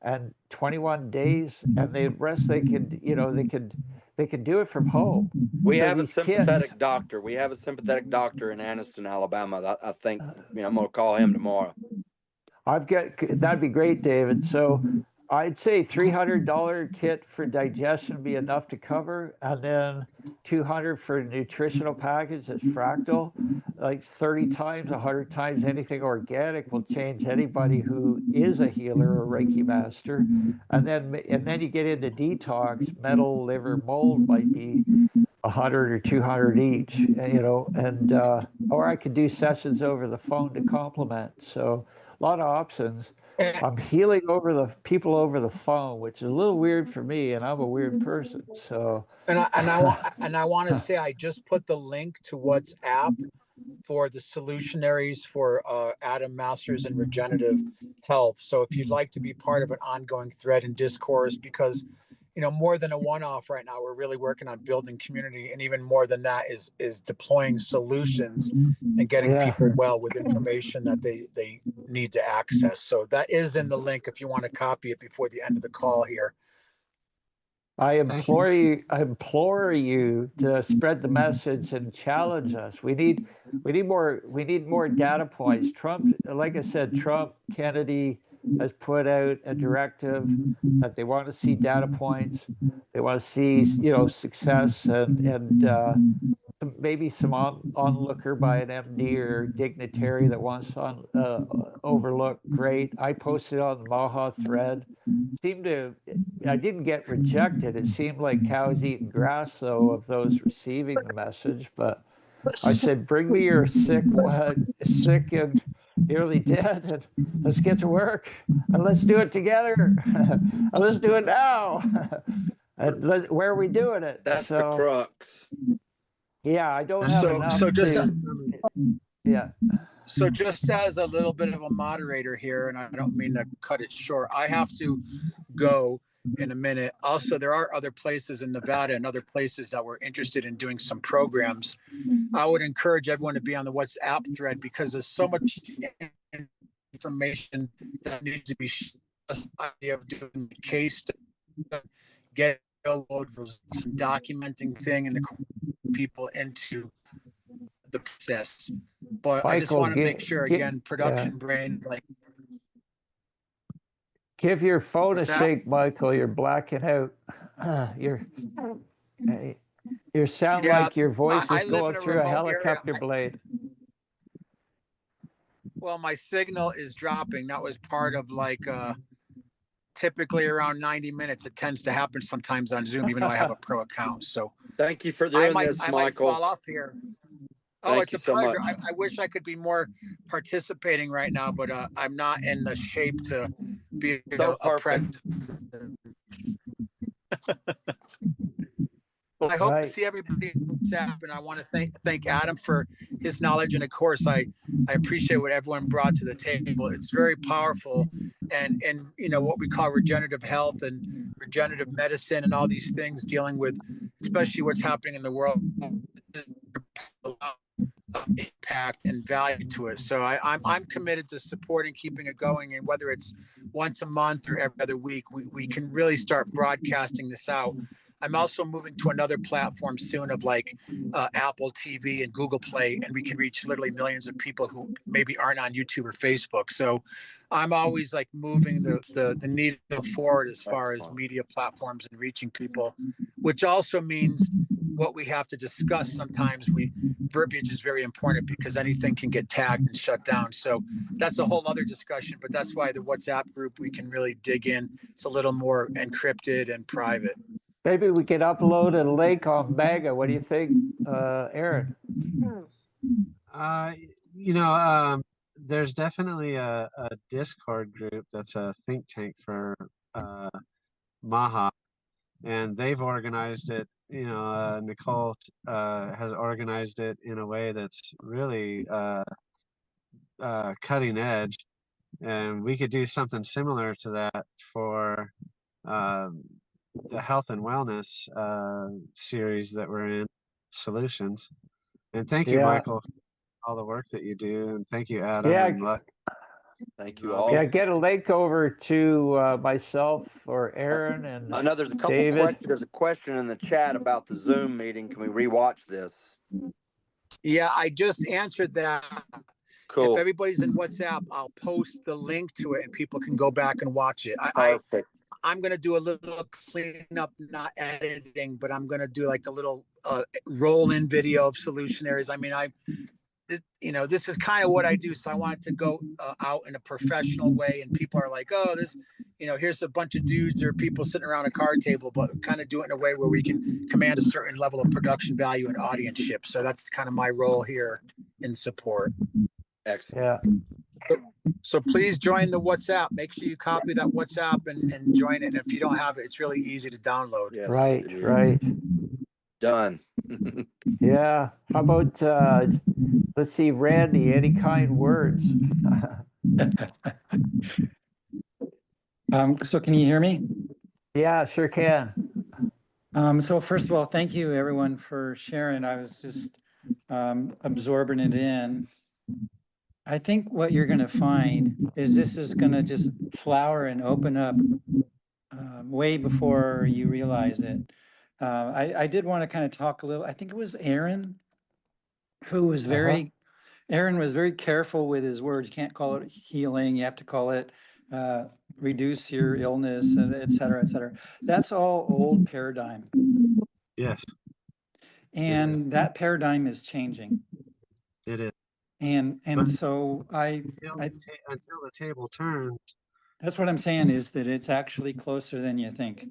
And 21 days, and the rest they could, they could do it from home. We So have a these kits, sympathetic doctor. We have a sympathetic doctor in Anniston, Alabama. I think I'm going to call him tomorrow. that'd be great, David. So I'd say $300 kit for digestion would be enough to cover, and then 200 for a nutritional package that's fractal. Like 30 times, 100 times anything organic will change anybody who is a healer or Reiki master. And then you get into detox, metal, liver, mold might be 100 or 200 each, and or I could do sessions over the phone to complement. So a lot of options. And, I'm healing over the people over the phone, which is a little weird for me, and I'm a weird person. So, I want to say I just put the link to WhatsApp for the Solutionaries for Adam Masters and Regenerative Health. So if you'd like to be part of an ongoing thread and discourse, because more than a one-off right now, we're really working on building community, and even more than that is deploying solutions and getting yeah, people well with information that they need to access. So that is in the link if you want to copy it before the end of the call here. Thank you. I implore you to spread the message and challenge us. We need more data points. Trump, like I said, Kennedy has put out a directive that they want to see data points. They want to see, success and maybe some onlooker by an MD or dignitary that wants to overlook. Great. I posted on the Maha thread. I didn't get rejected. It seemed like cows eating grass, though, of those receiving the message. But I said, bring me your sick and nearly dead, and let's get to work, and let's do it together, and let's do it now. And where are we doing it? That's the So, crux. yeah, I don't And have So enough so just to, yeah. so just as a little bit of a moderator here, and I don't mean to cut it short, I have to go in a minute. Also, there are other places in Nevada and other places that we're interested in doing some programs. I would encourage everyone to be on the WhatsApp thread because there's so much information that needs to be shared. The idea of doing the case study, getting results and documenting thing and the people into the process. But I just Michael, want to make sure again, yeah, production brains like give your phone a what's that? shake, Michael. You're blacking out. you're you sound Yeah, like your voice is I live going in a through a remote area. helicopter blade. Well, my signal is dropping. That was part of like typically around 90 minutes. It tends to happen sometimes on Zoom, even though I have a pro account. So Thank you for doing this, I might Michael. fall off here. Oh, Thank it's you a so pleasure. much. I wish I could be more participating right now, but I'm not in the shape to be So a perfect. president. Well, I hope to Right. see everybody on WhatsApp, and I want to thank Adam for his knowledge. And of course, I appreciate what everyone brought to the table. It's very powerful, and what we call regenerative health and regenerative medicine and all these things dealing with, especially what's happening in the world, impact and value to it. So I'm committed to supporting keeping it going, and whether it's once a month or every other week, we can really start broadcasting this out. I'm also moving to another platform soon of like Apple TV and Google Play, and we can reach literally millions of people who maybe aren't on YouTube or Facebook. So I'm always like moving the needle forward as far as Excellent. media platforms and reaching people, which also means what we have to discuss sometimes verbiage is very important because anything can get tagged and shut down. So that's a whole other discussion, but that's why the WhatsApp group, we can really dig in. It's a little more encrypted and private. Maybe we could upload a link on Mega. What do you think, Aaron? Uh, there's definitely a Discord group that's a think tank for Maha, and they've organized it. Nicole has organized it in a way that's really cutting edge, and we could do something similar to that for the health and wellness series that we're in, Solutions. And thank you, Yeah. Michael, for all the work that you do. And thank you, Adam Yeah. and Thank you Robbie. Yeah. all. Get a link over to myself or Aaron and I know there's a couple David. questions. There's a question in the chat about the Zoom meeting. Can we rewatch this? Yeah, I just answered that. If Cool. everybody's in WhatsApp, I'll post the link to it and people can go back and watch it. Perfect. I'm going to do a little cleanup, not editing, but I'm going to do like a little roll in video of Solutionaries. I mean, this is kind of what I do. So I want it to go out in a professional way. And people are like, oh, here's a bunch of dudes or people sitting around a card table, but kind of do it in a way where we can command a certain level of production value and audienceship. So that's kind of my role here in support. Excellent. Yeah. So please join the WhatsApp. Make sure you copy that WhatsApp and join it. And if you don't have it, it's really easy to download. Yes, Right. it is. Right. Done. Yeah. How about let's see, Randy, any kind words? So can you hear me? Yeah, sure can. So first of all, thank you everyone for sharing. I was just absorbing it in. I think what you're going to find is this is going to just flower and open up way before you realize it. I did want to kind of talk a little. I think it was Aaron who was Aaron was very careful with his words. You can't call it healing. You have to call it reduce your illness, and et cetera, et cetera. That's all old paradigm. Yes. And that paradigm is changing. It is. And But so until the table turns, that's what I'm saying, is that it's actually closer than you think.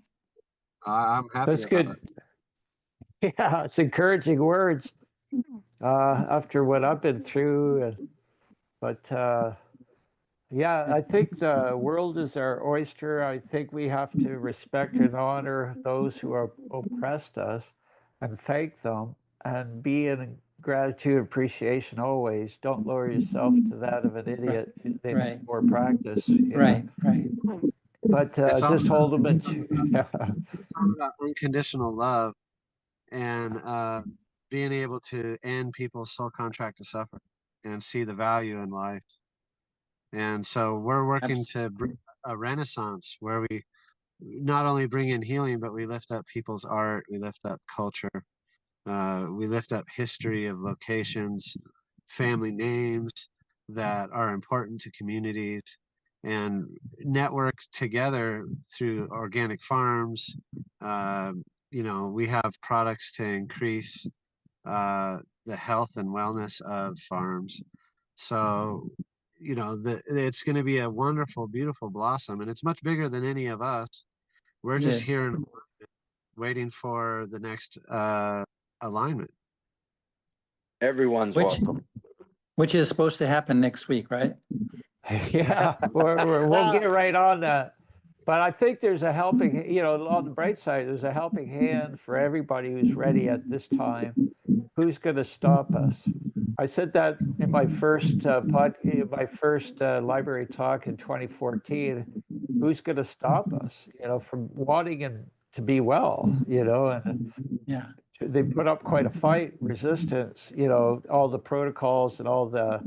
I'm happy. That's good. Yeah, it's encouraging words after what I've been through. But yeah, I think the world is our oyster. I think we have to respect and honor those who have oppressed us and thank them and be in gratitude and appreciation always. Don't lower yourself to that of an idiot. They need more practice. Right. But just hold them in. It's all about unconditional love and being able to end people's soul contract to suffer and see the value in life. And so we're working to bring a renaissance where we not only bring in healing, but we lift up people's art, we lift up culture, we lift up history of locations, family names that are important to communities, and network together through organic farms. We have products to increase the health and wellness of farms. So, it's going to be a wonderful, beautiful blossom, and it's much bigger than any of us. We're just here waiting for the next alignment. Everyone's welcome. Which is supposed to happen next week, right? Yeah, we'll get right on that. But I think there's a helping, on the bright side, there's a helping hand for everybody who's ready at this time. Who's going to stop us? I said that in my first library talk in 2014. Who's going to stop us, from wanting to be well, and yeah, they put up quite a fight, resistance, all the protocols and all the,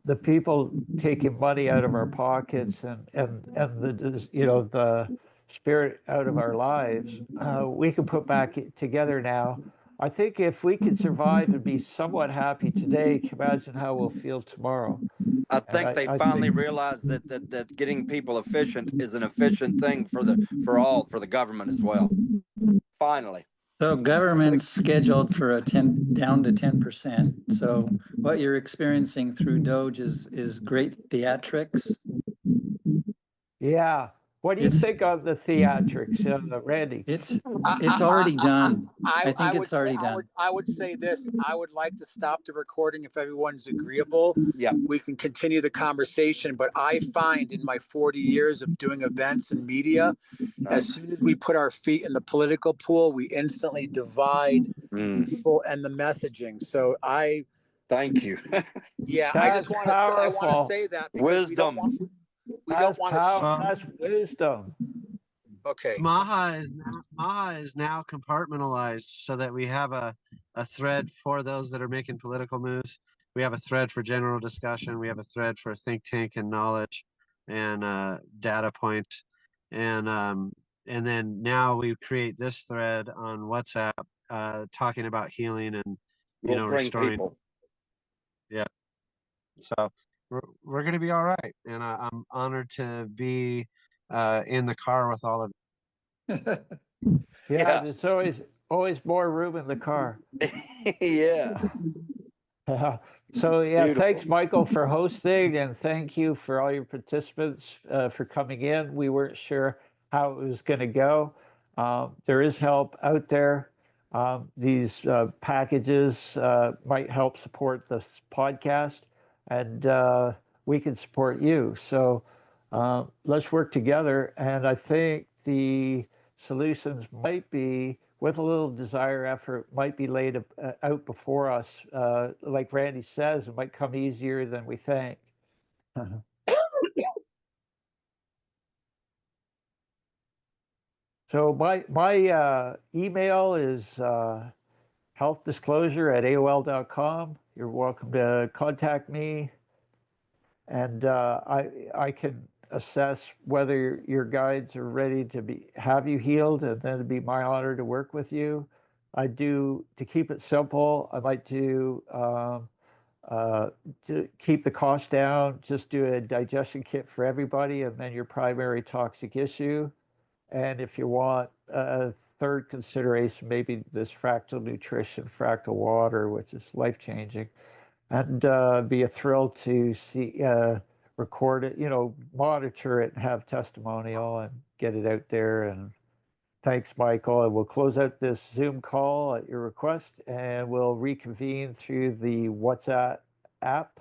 the people taking money out of our pockets and the spirit out of our lives, we can put back together now. I think if we can survive and be somewhat happy today, imagine how we'll feel tomorrow. I think they finally realized that getting people efficient is an efficient thing for the government as well. Finally. So government's scheduled for down to 10%. So what you're experiencing through Doge is great theatrics. Yeah. What do you think of the theatrics, Randy? It's already done. I think it's already done. I would say this. I would like to stop the recording if everyone's agreeable. Yeah. We can continue the conversation. But I find in my 40 years of doing events and media, as soon as we put our feet in the political pool, we instantly divide people and the messaging. So thank you. Yeah, That's I just want to say that because wisdom. We don't That's want to. power. That's wisdom. Okay. Maha is now compartmentalized so that we have a thread for those that are making political moves. We have a thread for general discussion. We have a thread for think tank and knowledge and data points. And then now we create this thread on WhatsApp talking about healing and We'll bring restoring. people. Yeah. So we're going to be all right. And I'm honored to be in the car with all of you. Yeah, there's always more room in the car. Yeah. So yeah, Beautiful. thanks, Michael, for hosting, and thank you for all your participants for coming in. We weren't sure how it was going to go. There is help out there. These packages might help support this podcast, and we can support you. So let's work together. And I think the solutions might be, with a little desire effort, might be laid out before us. Like Randy says, it might come easier than we think. So my email is healthdisclosure@aol.com. You're welcome to contact me, and I can assess whether your guides are ready to have you healed, and then it'd be my honor to work with you. I do, to keep it simple, I might do to keep the cost down, just do a digestion kit for everybody, and then your primary toxic issue. And if you want a third consideration, maybe this fractal nutrition, fractal water, which is life changing, and be a thrill to see, record it, monitor it, and have testimonial and get it out there. And thanks, Michael. And we'll close out this Zoom call at your request, and we'll reconvene through the WhatsApp app.